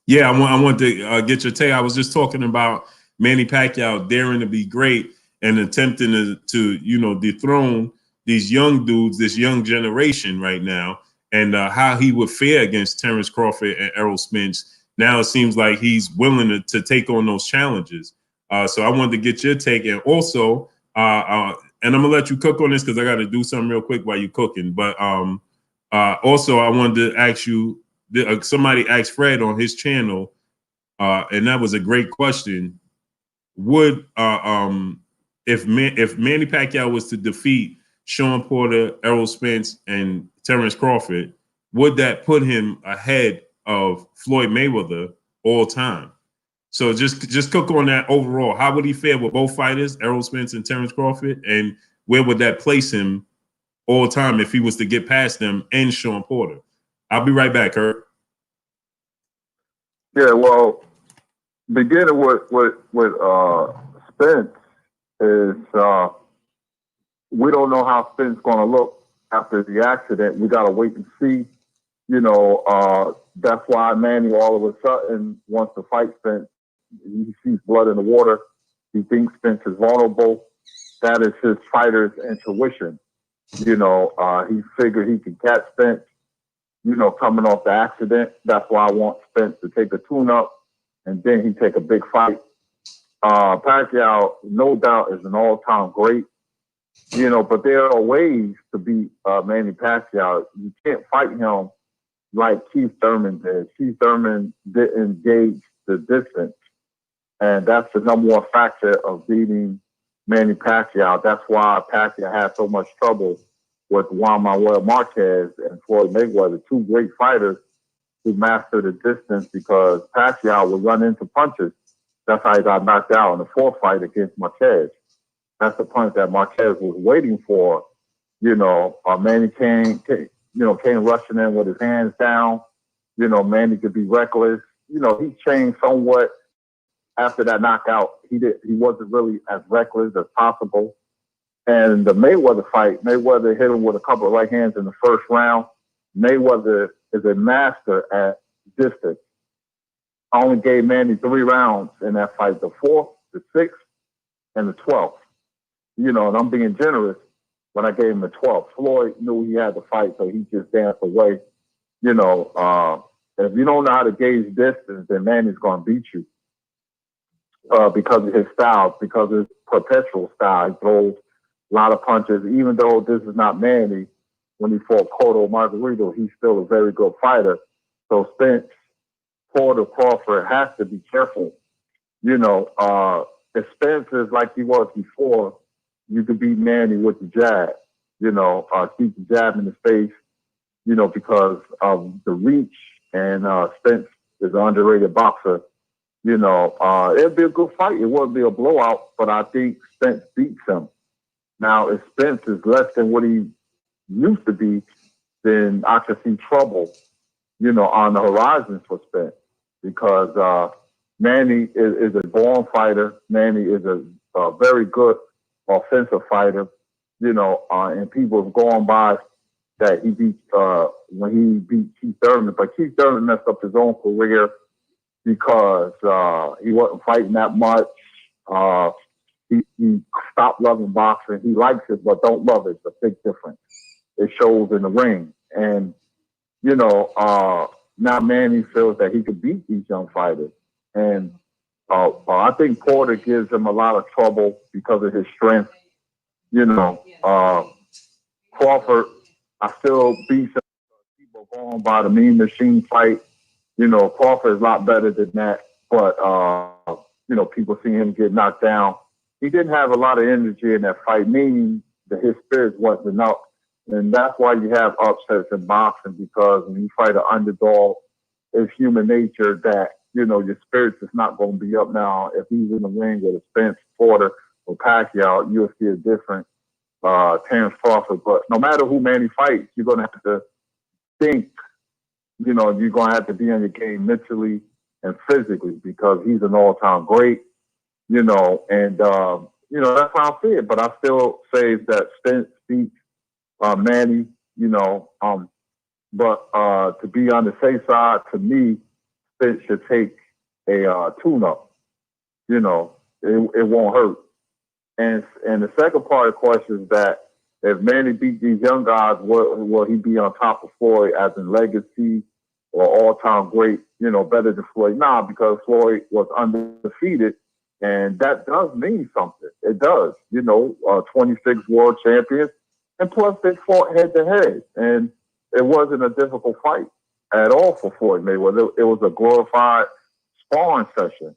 yeah, I want to get your take. I was just talking about Manny Pacquiao daring to be great and attempting to dethrone these young dudes, this young generation right now, and how he would fare against Terence Crawford and Errol Spence. Now it seems like he's willing to take on those challenges. So I wanted to get your take, and also, and I'm gonna let you cook on this because I got to do something real quick while you're cooking. But also, I wanted to ask you. Somebody asked Fred on his channel, and that was a great question. Would if Manny Pacquiao was to defeat Sean Porter, Errol Spence, and Terence Crawford, would that put him ahead of Floyd Mayweather all time? So just cook on that overall. How would he fare with both fighters, Errol Spence and Terence Crawford, and where would that place him all time if he was to get past them and Sean Porter? I'll be right back, Kurt. Yeah, well, beginning with Spence is we don't know how Spence going to look after the accident. We got to wait and see. That's why Manny all of a sudden wants to fight Spence. He sees blood in the water. He thinks Spence is vulnerable. That is his fighter's intuition. He figured he could catch Spence, coming off the accident. That's why I want Spence to take a tune-up, and then he take a big fight. Pacquiao, no doubt, is an all-time great, but there are ways to beat Manny Pacquiao. You can't fight him like Keith Thurman did. Keith Thurman didn't gauge the distance, and that's the number one factor of beating Manny Pacquiao. That's why Pacquiao had so much trouble with Juan Manuel Marquez and Floyd Mayweather, two great fighters who mastered the distance, because Pacquiao would run into punches. That's how he got knocked out in the fourth fight against Marquez. That's the punch that Marquez was waiting for. Manny came rushing in with his hands down. Manny could be reckless. He changed somewhat after that knockout. He wasn't really as reckless as possible. And the Mayweather fight, Mayweather hit him with a couple of right hands in the first round. Mayweather is a master at distance. I only gave Manny 3 rounds in that fight, the 4th, the 6th, and the 12th. And I'm being generous when I gave him the 12th. Floyd knew he had to fight, so he just danced away. If you don't know how to gauge distance, then Manny's going to beat you because of his style, because of his perpetual style. He throws a lot of punches. Even though this is not Manny, when he fought Cotto Margarito, he's still a very good fighter. So Spence, Porter, Crawford has to be careful. If Spence is like he was before, you could beat Manny with the jab. Keep the jab in his face, because of the reach. And Spence is an underrated boxer. It'd be a good fight. It wouldn't be a blowout, but I think Spence beats him. Now, if Spence is less than what he used to be, then I could see trouble, on the horizon for Spence, because Manny is a born fighter. Manny is a very good offensive fighter, and people have gone by that he beat when he beat Keith Thurman, but Keith Thurman messed up his own career because he wasn't fighting that much. He stopped loving boxing. He likes it, but don't love it. It's a big difference. It shows in the ring. And, now Manny feels that he could beat these young fighters. And I think Porter gives him a lot of trouble because of his strength. Crawford, I still beat some people going by the Mean Machine fight. Crawford is a lot better than that. But, people see him get knocked down. He didn't have a lot of energy in that fight, meaning that his spirit wasn't enough. And that's why you have upsets in boxing, because when you fight an underdog, it's human nature that, your spirits is not going to be up now. If he's in the ring with a Spence, Porter, or Pacquiao, you'll see a different Terence Crawford. But no matter who Manny fights, you're going to have to think, you're going to have to be on your game mentally and physically, because he's an all-time great, and, that's how I see it. But I still say that Spence beats Manny, but to be on the safe side, to me, Spence should take a tune-up. It won't hurt. And the second part of the question is that if Manny beat these young guys, will he be on top of Floyd as in legacy or all-time great, better than Floyd? Nah, because Floyd was undefeated, and that does mean something. It does, 26 world champions, and plus they fought head-to-head, and it wasn't a difficult fight at all for Floyd Mayweather. It was a glorified sparring session,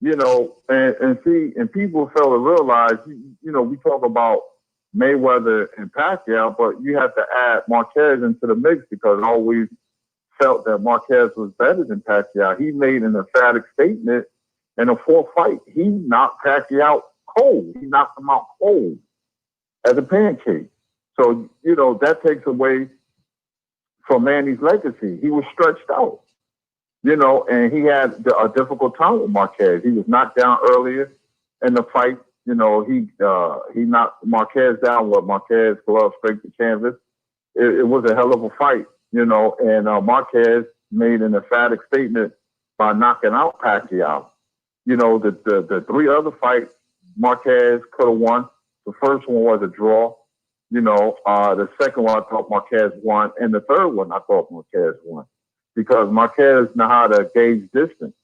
and people fail to realize, we talk about Mayweather and Pacquiao, but you have to add Marquez into the mix, because I always felt that Marquez was better than Pacquiao. He made an emphatic statement in the fourth fight. He knocked Pacquiao cold. He knocked him out cold as a pancake. So, that takes away from Manny's legacy. He was stretched out, and he had a difficult time with Marquez. He was knocked down earlier in the fight. He knocked Marquez down with Marquez glove straight to canvas. It was a hell of a fight, and Marquez made an emphatic statement by knocking out Pacquiao. The three other fights Marquez could have won. The first one was a draw. The second one I thought Marquez won, and the third one I thought Marquez won, because Marquez know how to gauge distance.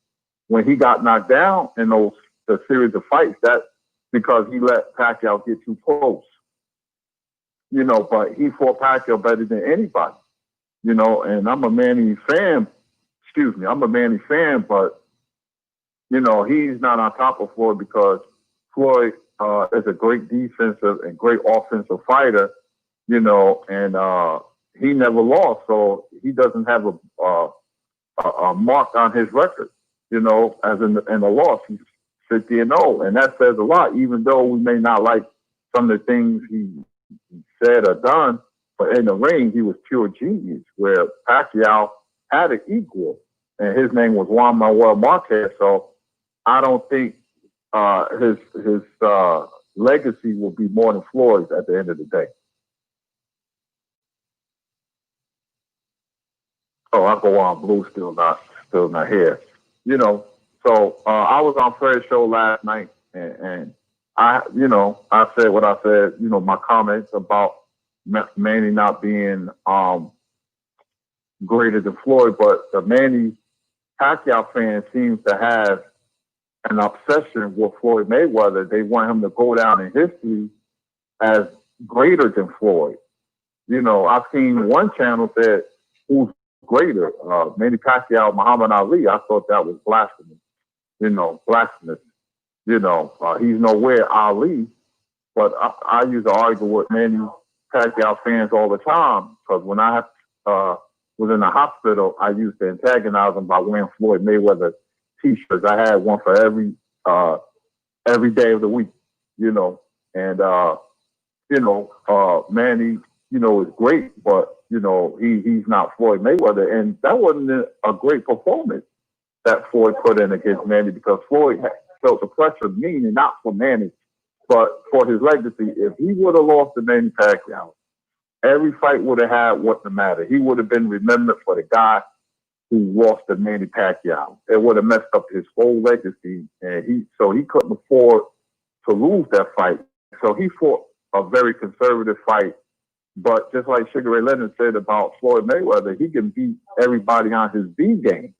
When he got knocked down in the series of fights, that's because he let Pacquiao get too close. But he fought Pacquiao better than anybody. And I'm a Manny fan. I'm a Manny fan, but he's not on top of Floyd, because Floyd is a great defensive and great offensive fighter, and he never lost, so he doesn't have a mark on his record, as in the loss. He's 50-0, and that says a lot, even though we may not like some of the things he said or done, but in the ring, he was pure genius, where Pacquiao had an equal, and his name was Juan Manuel Marquez, so I don't think his legacy will be more than Floyd's at the end of the day. Oh, I go on blue, still not here. So I was on Fred's show last night, and I said what I said. My comments about Manny not being greater than Floyd, but the Manny Pacquiao fans seems to have an obsession with Floyd Mayweather. They want him to go down in history as greater than Floyd. I've seen one channel that who's greater, Manny Pacquiao, Muhammad Ali. I thought that was blasphemy. Blasphemous. He's nowhere Ali, but I used to argue with Manny Pacquiao fans all the time, because when I was in the hospital, I used to antagonize them by wearing Floyd Mayweather T-shirts. I had one for every day of the week, and Manny, is great, but he's not Floyd Mayweather, and that wasn't a great performance that Floyd put in against Manny, because Floyd felt the pressure, meaning not for Manny, but for his legacy. If he would have lost to Manny Pacquiao, every fight would have had what the matter. He would have been remembered for the guy who lost to Manny Pacquiao. It would have messed up his whole legacy, and he couldn't afford to lose that fight. So he fought a very conservative fight, But just like Sugar Ray Leonard said about Floyd Mayweather, he can beat everybody on his B game,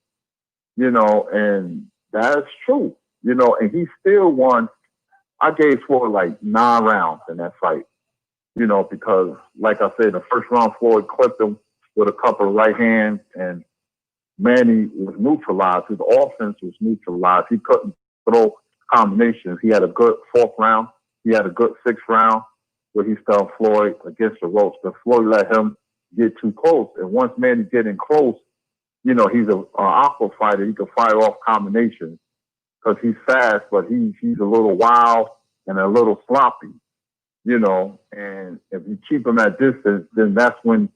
you know, and that's true, you know, and he still won. I gave Floyd like 9 rounds in that fight, you know, because like I said, the first round Floyd clipped him with a couple of right hands, and Manny was neutralized. His offense was neutralized. He couldn't throw combinations. He had a good 4th round. He had a good 6th round where he stunned Floyd against the ropes, but Floyd let him get too close. And once Manny get in close, you know, he's an aqua fighter. He can fire off combinations because he's fast, but he's a little wild and a little sloppy, you know. And if you keep him at distance, then that's when,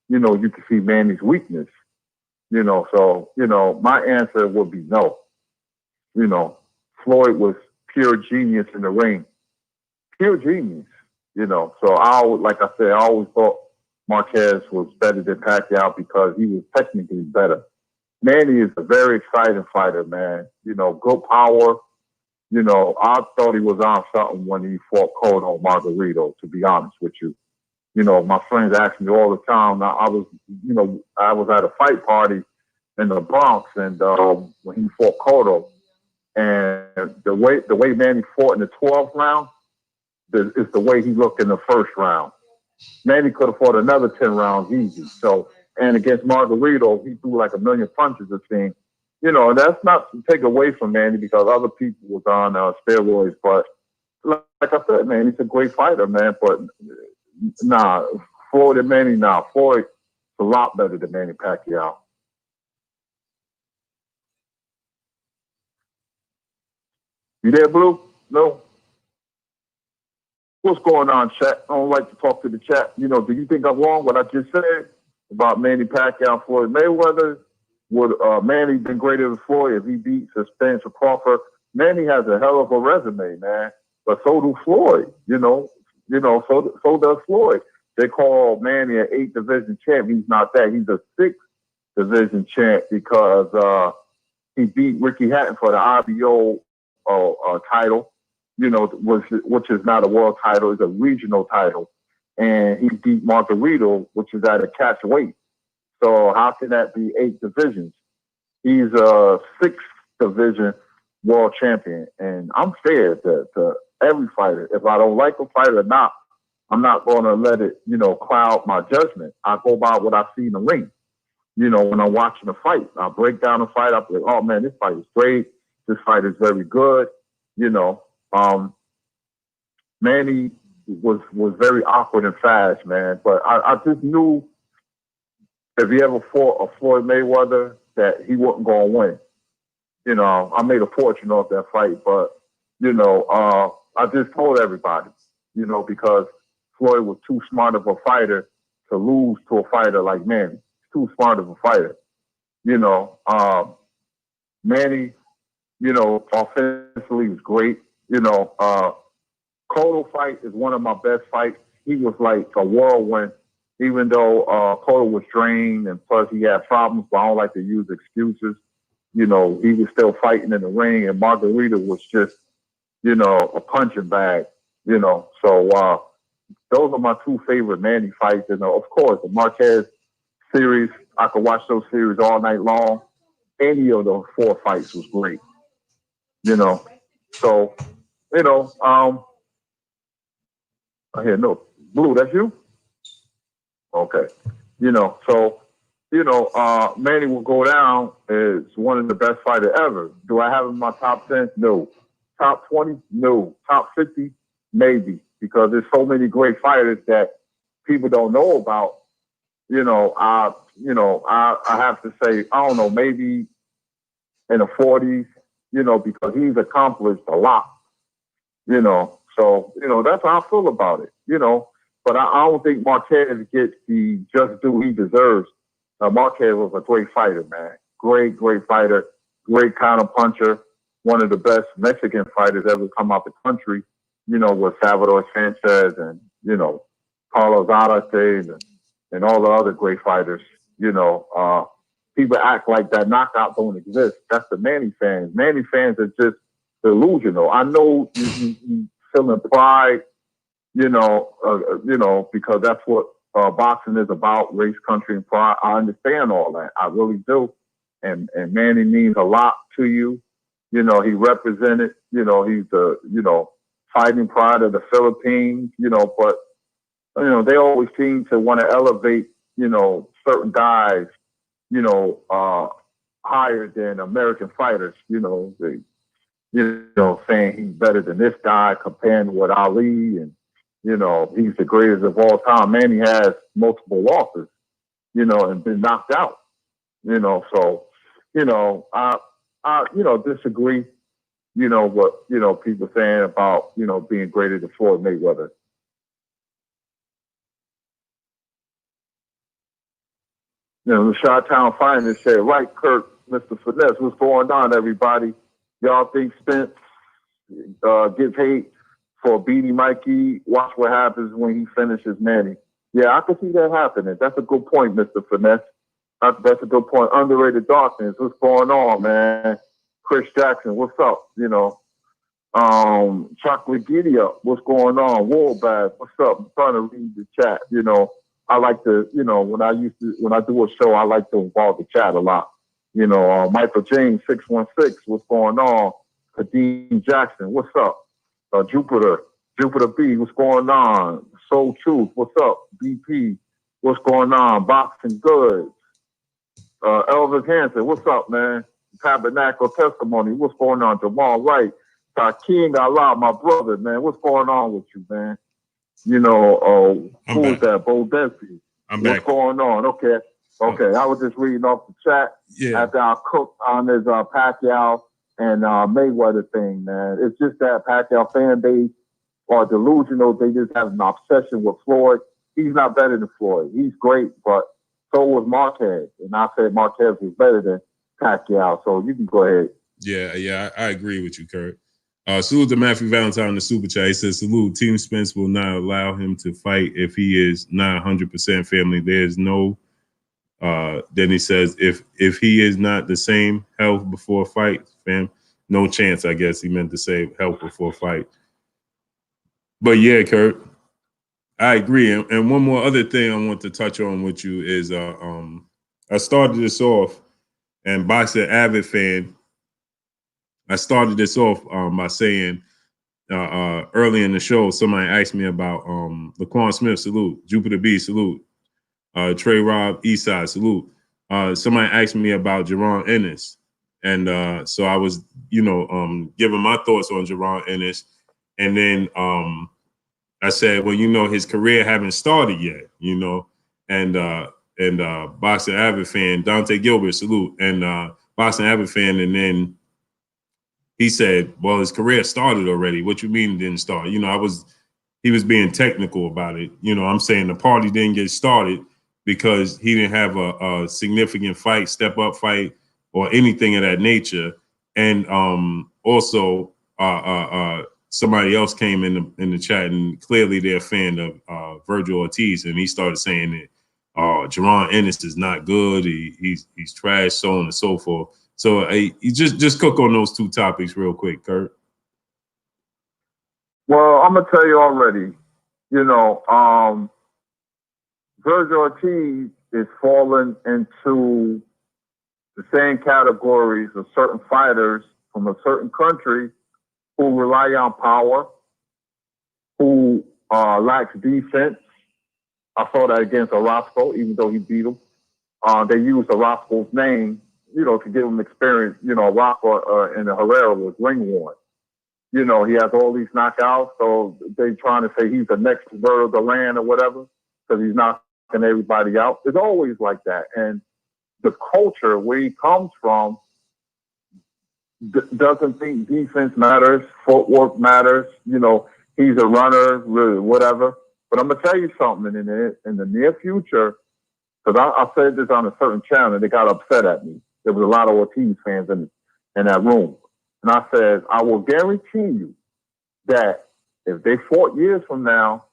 you know, you can see Manny's weakness, you know. So, you know, my answer would be no. You know, Floyd was pure genius in the ring. Pure genius, you know. So like I said, I always thought Marquez was better than Pacquiao because he was technically better. Manny is a very exciting fighter, man. You know, good power. You know, I thought he was on something when he fought Cotto Margarito, to be honest with you. You know, my friends ask me all the time. I was at a fight party in the Bronx, and when he fought Cotto, and the way Manny fought in the 12th round is the way he looked in the first round. Manny could have fought another 10 rounds easy. So, and against Margarito, he threw like a million punches, it seemed. You know, and that's not to take away from Manny because other people was on steroids. But like I said, man, he's a great fighter, man. But nah, Floyd and Manny, Floyd's a lot better than Manny Pacquiao. You there, Blue? No? What's going on, chat? I don't like to talk to the chat. You know, do you think I'm wrong what I just said about Manny Pacquiao, Floyd Mayweather? Would Manny been greater than Floyd if he beats Spence or Crawford? Manny has a hell of a resume, man. But so do Floyd. You know, so does Floyd. They call Manny an 8th division champ. He's not that. He's a 6th division champ because he beat Ricky Hatton for the IBO title. You know, which is not a world title, it's a regional title. And he beat Margarito, which is at a catch weight. So how can that be 8 divisions? He's a 6th division world champion. And I'm fair to every fighter. If I don't like a fighter or not, I'm not going to let it, you know, cloud my judgment. I go by what I see in the ring. You know, when I'm watching a fight, I'll break down the fight. I'll be like, oh, man, this fight is great. This fight is very good. You know, Manny was very awkward and fast, man. But I just knew if he ever fought a Floyd Mayweather that he wasn't going to win. You know, I made a fortune off that fight, but, you know, I just told everybody, you know, because Floyd was too smart of a fighter to lose to a fighter like Manny. Too smart of a fighter. You know, Manny, you know, offensively was great. You know, Cotto fight is one of my best fights. He was like a whirlwind, even though Cotto was drained and plus he had problems, but I don't like to use excuses. You know, he was still fighting in the ring, and Margarita was just, you know, a punching bag, you know. So those are my 2 favorite Manny fights. And of course, the Marquez series, I could watch those series all night long. Any of those 4 fights was great, you know. So, you know, I hear no. Blue, that's you? Okay. You know, so, you know, Manny will go down as one of the best fighters ever. Do I have him in my top 10? No. Top 20? No. Top 50? Maybe. Because there's so many great fighters that people don't know about. You know, I have to say, I don't know, maybe in the 40s, you know, because he's accomplished a lot, you know. So, you know, that's how I feel about it, you know. But I don't think Marquez gets the just due he deserves. Marquez was a great fighter, man. Great fighter, great counter puncher, one of the best Mexican fighters ever come out the country, you know, with Salvador Sanchez and, you know, Carlos Zarate and all the other great fighters, you know. People act like that knockout don't exist. That's the Manny fans. Manny fans are just delusional. I know you feeling pride, you know, because that's what boxing is about race, country, and pride. I understand all that. I really do. And Manny means a lot to you. You know, he represented, you know, he's the, you know, fighting pride of the Philippines, you know, but, you know, they always seem to want to elevate, you know, certain guys, you know, higher than American fighters, you know, they, you know, saying he's better than this guy, comparing with Ali, and, you know, he's the greatest of all time. Manny has multiple losses, you know, and been knocked out, you know, so, you know, I you know, disagree, you know, what, you know, people saying about, you know, being greater than Floyd Mayweather. You know, the Chi-Town Finest said, right, Kurt, Mr. Finesse, what's going on, everybody? Y'all think Spence gets hate for beating Mikey? Watch what happens when he finishes Manny. Yeah, I can see that happening. That's a good point, Mr. Finesse. That's a good point. Underrated Darkness, what's going on, man? Chris Jackson, what's up? You know, Chocolate Giddy Up, what's going on? Woolbath, what's up? I'm trying to read the chat. You know, I like to, you know, when I do a show, I like to involve the chat a lot. You know, Michael James 616, what's going on? Kadeem Jackson, what's up? Jupiter B, what's going on? Soul Truth, what's up? BP, what's going on? Boxing Goods. Elvis Hanson, what's up, man? Tabernacle Testimony, what's going on? Jamal Wright, King Allah, my brother, man, what's going on with you, man? You know, who was that? Bo Dempsey. What's going on? Okay. I was just reading off the chat after I cooked on this Pacquiao and Mayweather thing, man. It's just that Pacquiao fan base are delusional. They just have an obsession with Floyd. He's not better than Floyd. He's great, but so was Marquez. And I said Marquez was better than Pacquiao. So you can go ahead. Yeah, I agree with you, Kurt. Salute to Matthew Valentine in the Super Chat. He says, salute, Team Spence will not allow him to fight if he is not 100% family. There's no, then he says, if he is not the same health before fight, fam, no chance, I guess he meant to say health before fight. But yeah, Kurt, I agree. And one more other thing I want to touch on with you is I started this off, and Boxer Avid fan, I started this off by saying early in the show, somebody asked me about Laquan Smith, salute. Jupiter B, salute. Trey Rob, Eastside, salute. Somebody asked me about Jaron Ennis. And so I was, you know, giving my thoughts on Jaron Ennis. And then I said, well, you know, his career haven't started yet, you know. And Boxing Avid fan, Dante Gilbert, salute. And Boxing Avid fan, and then he said, well, his career started already. What you mean it didn't start? You know, he was being technical about it. You know, I'm saying the party didn't get started because he didn't have a significant fight, step up fight, or anything of that nature. And also somebody else came in the chat, and clearly they're a fan of Virgil Ortiz, and he started saying that Jaron Ennis is not good. He's trash, so on and so forth. So you just cook on those two topics real quick, Kurt. Well, I'm gonna tell you already. You know, Virgil Ortiz is falling into the same categories of certain fighters from a certain country who rely on power, who lacks defense. I saw that against Orozco, even though he beat him. They used Orozco's name, you know, to give him experience. You know, Orozco and Herrera was ring worn. You know, he has all these knockouts, so they trying to say he's the next bird of the land or whatever, because he's knocking everybody out. It's always like that. And the culture where he comes from doesn't think defense matters, footwork matters. You know, he's a runner, really, whatever. But I'm going to tell you something in the near future, because I said this on a certain channel, and they got upset at me. There was a lot of Ortiz fans in that room. And I said, I will guarantee you that if they fought years from now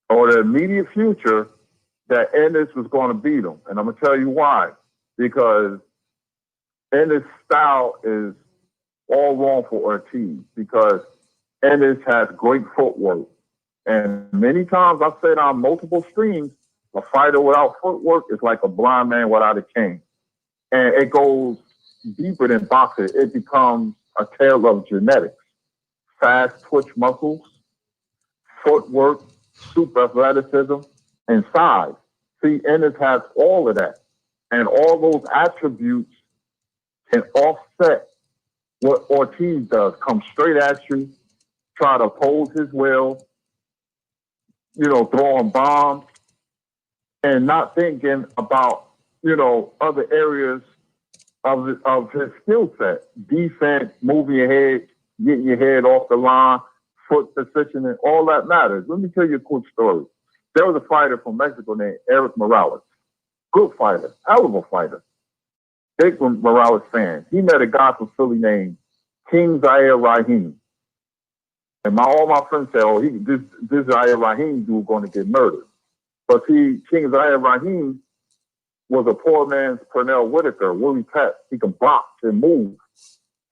or the immediate future, that Ennis was going to beat him. And I'm going to tell you why. Because Ennis' style is all wrong for Ortiz, because Ennis has great footwork. And many times I've said on multiple streams, a fighter without footwork is like a blind man without a cane. And it goes deeper than boxing. It becomes a tale of genetics, fast twitch muscles, footwork, super athleticism, and size. See, Ennis has all of that. And all those attributes can offset what Ortiz does. Come straight at you, try to oppose his will, throwing bombs, and not thinking about, other areas of his skill set. Defense, moving your head, getting your head off the line, foot positioning, all that matters. Let me tell you a quick story. There was a fighter from Mexico named Eric Morales. Good fighter, hell of a fighter. Big Morales fan. He met a guy from Philly named King Zaire Rahim. And all my friends said, oh, this Zaire Rahim dude going to get murdered. But see, King Zaire Rahim was a poor man's Pernell Whitaker, Willie Pett. He can box and move.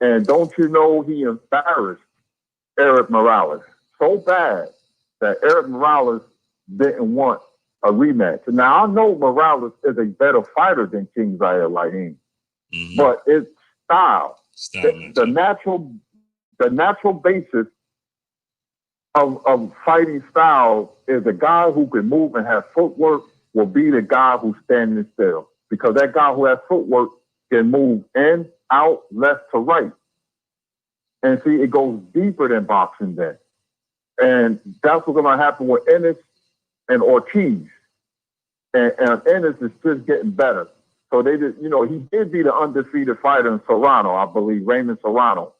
And don't you know he embarrassed Eric Morales so bad that Eric Morales didn't want a rematch. Now, I know Morales is a better fighter than King Zaire Rahim, but it's style. The natural basis of fighting style is a guy who can move and have footwork will be the guy who's standing still, because that guy who has footwork can move in, out, left to right. And see, it goes deeper than boxing then. And that's what's going to happen with Ennis and Ortiz. And Ennis is just getting better. So they did, he did beat an undefeated fighter in Serrano, I believe, Raymond Serrano.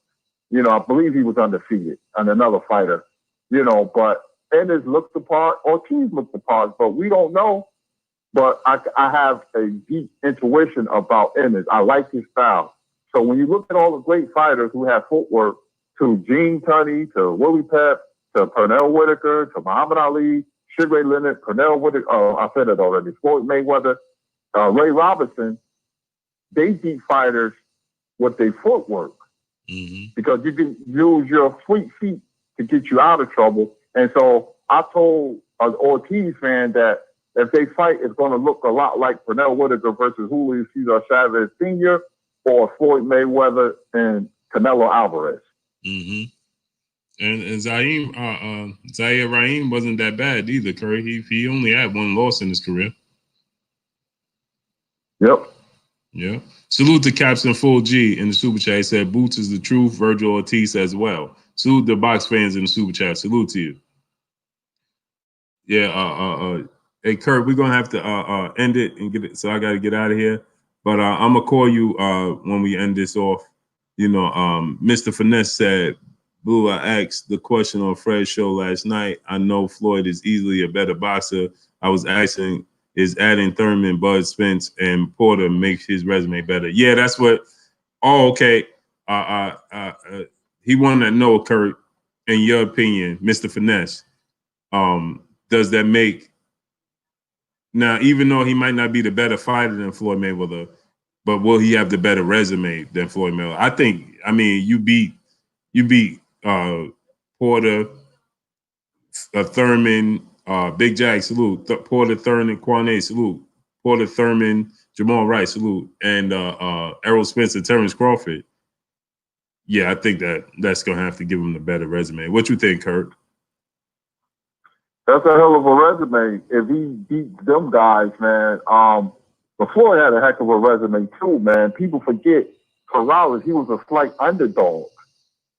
I believe he was undefeated, and another fighter. But Ennis looked the part, Ortiz looked the part, but we don't know. But I have a deep intuition about Ennis. I like his style. So when you look at all the great fighters who have footwork, to Gene Tunney, to Willie Pep, to Pernell Whitaker, to Muhammad Ali, Sugar Ray Leonard, Pernell Whitaker, I said it already, Floyd Mayweather, Ray Robinson, they beat fighters with their footwork. Because you can use your fleet feet to get you out of trouble. And so I told an Ortiz fan that if they fight, it's going to look a lot like Pernell Whitaker versus Julio Cesar Chavez Sr. or Floyd Mayweather and Canelo Alvarez. And Zaire Rahim wasn't that bad either, Curry. He only had one loss in his career. Yep. Yeah. Salute to Captain Full G in the super chat. He said, Boots is the truth. Virgil Ortiz as well. Salute the box fans in the super chat. Salute to you. Yeah. Hey, Kurt, we're gonna have to end it and get it. So I got to get out of here. But I'm gonna call you when we end this off. Mr. Finesse said, Blue, I asked the question on Fred's show last night. I know Floyd is easily a better boxer. I was asking, is adding Thurman, Bud Spence, and Porter makes his resume better? Yeah, that's what. Oh, okay. He wanted to know, Kurt, in your opinion, Mr. Finesse, does that make now? Even though he might not be the better fighter than Floyd Mayweather, but will he have the better resume than Floyd Mayweather? I think. I mean, you beat Porter, Thurman, Big Jack, salute. Porter, Thurman, Kwane, salute. Porter, Thurman, Jamal Wright, salute. And Errol Spence and Terence Crawford. Yeah, I think that's going to have to give him the better resume. What you think, Kurt? That's a hell of a resume. If he beat them guys, man. But Floyd had a heck of a resume too, man. People forget Corrales, he was a slight underdog,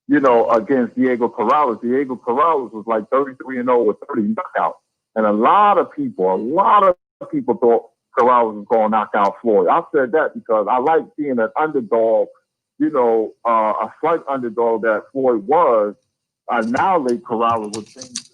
against Diego Corrales. Diego Corrales was like 33-0 with 30 knockouts. And a lot of people thought Corrales was going to knock out Floyd. I said that because I like seeing an underdog, a slight underdog that Floyd was, annihilate Corrales with things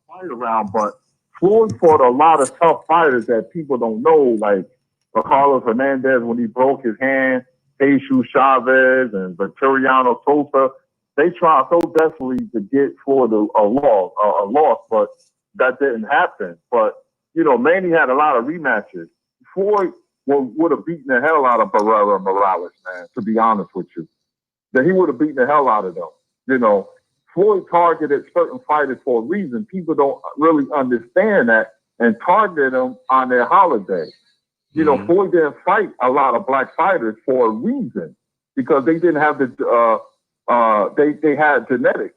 fight around. But Floyd fought a lot of tough fighters that people don't know, like Carlos Hernandez when he broke his hand, Jesus Chavez and Victoriano Sosa. They tried so desperately to get Floyd a loss, but that didn't happen. But, Manny had a lot of rematches. Floyd would have beaten the hell out of Barrera and Morales, man, to be honest with you. That he would have beaten the hell out of them. Floyd targeted certain fighters for a reason. People don't really understand that and targeted them on their holiday. You know, Floyd didn't fight a lot of black fighters for a reason because they didn't have the they had genetics.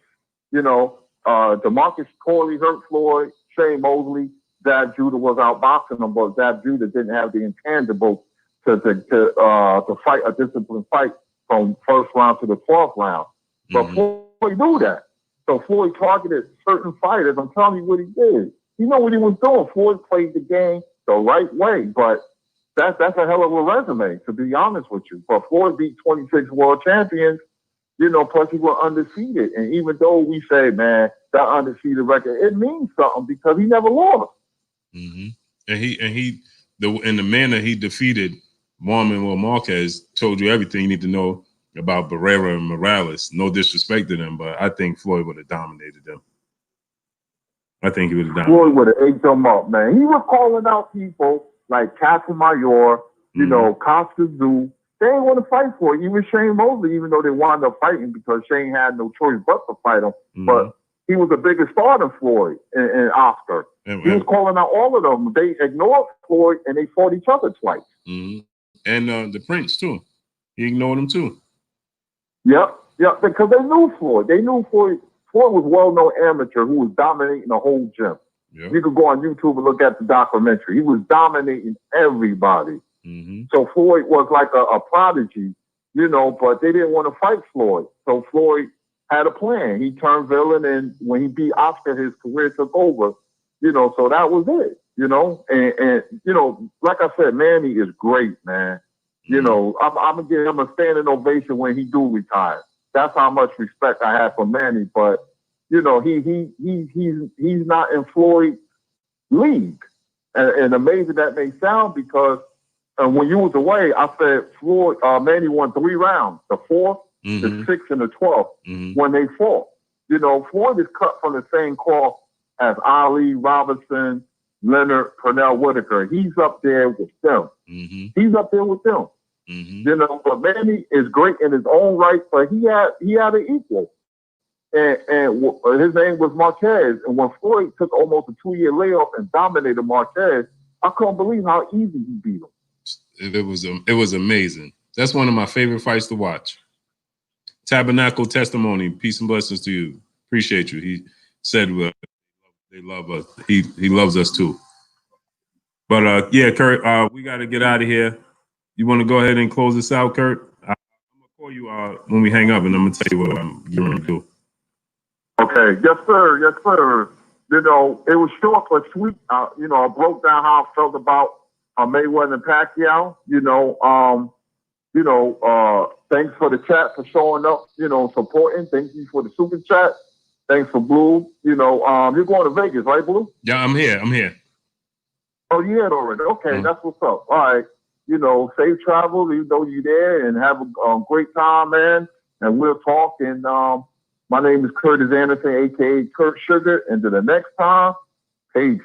You know, DeMarcus Corley hurt Floyd, Shane Mosley, Zab Judah was outboxing him, but Zab Judah didn't have the intangibles to fight a disciplined fight from first round to the 12th round. But Floyd knew that. So Floyd targeted certain fighters. I'm telling you what he did. He know what he was doing. Floyd played the game the right way, but that's a hell of a resume, to be honest with you. But Floyd beat 26 world champions, you know, plus he was undefeated. And even though we say, man, that undefeated record, it means something because he never lost. And the manner he defeated Manuel Marquez told you everything you need to know about Barrera and Morales. No disrespect to them, but I think Floyd would have dominated them. I think he would have dominated. Floyd would have ate them up, man. He was calling out people like Casamayor, you know, Costa Zoo. They didn't want to fight for it. Even Shane Mosley, even though they wound up fighting because Shane had no choice but to fight him. But he was a bigger star than Floyd and Oscar. He was calling out all of them. They ignored Floyd and they fought each other twice. And the Prince too. He ignored him too. Yep, because they knew Floyd. They knew Floyd. Floyd was well-known amateur who was dominating the whole gym. Yep. You could go on YouTube and look at the documentary. He was dominating everybody. So Floyd was like a prodigy, you know, but they didn't want to fight Floyd. So Floyd had a plan. He turned villain, and when he beat Oscar, his career took over, you know, so that was it, you know. And you know, like I said, Manny is great, man. You know, I'm going to give him a standing ovation when he do retire. That's how much respect I have for Manny. But, you know, he's not in Floyd's league. And amazing that may sound because when you was away, I said Floyd, Manny won 3 rounds, the 4th, the 6th, and the 12th when they fought. You know, Floyd is cut from the same cloth as Ali, Robinson, Leonard, Pernell Whitaker. He's up there with them. He's up there with them. You know, but Manny is great in his own right, but he had an equal. And his name was Marquez. And when Floyd took almost a 2-year layoff and dominated Marquez, I couldn't believe how easy he beat him. It was amazing. That's one of my favorite fights to watch. Tabernacle Testimony, peace and blessings to you. Appreciate you. He said they love us. He loves us too. But yeah, Kurt, we got to get out of here. You want to go ahead and close this out, Kurt? I'm gonna call you when we hang up, and I'm gonna tell you what I'm going to do. Okay, yes, sir. Yes, sir. You know, it was short but sweet. You know, I broke down how I felt about Mayweather and Pacquiao. Thanks for the chat for showing up. You know, supporting. Thank you for the super chat. Thanks for Blue. You know, you're going to Vegas, right, Blue? Yeah, I'm here. Oh, you had already. Okay, that's what's up. All right. You know, safe travel, even though you're there, and have a great time, man. And we'll talk. And my name is Curtis Anderson, a.k.a. Kurt Sugar. And to the next time, peace.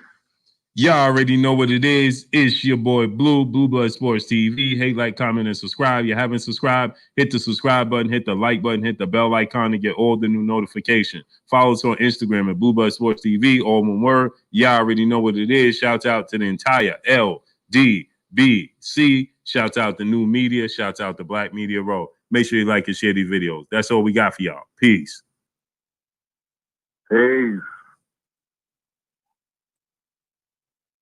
Y'all already know what it is. It's your boy Blue Blood Sports TV. Hate, like, comment, and subscribe. You haven't subscribed, hit the subscribe button, hit the like button, hit the bell icon to get all the new notifications. Follow us on Instagram at Blue Blood Sports TV, all one word. Y'all already know what it is. Shout out to the entire LDBC. Shout out to New Media. Shout out to Black Media Row. Make sure you like and share these videos. That's all we got for y'all. Peace. Peace.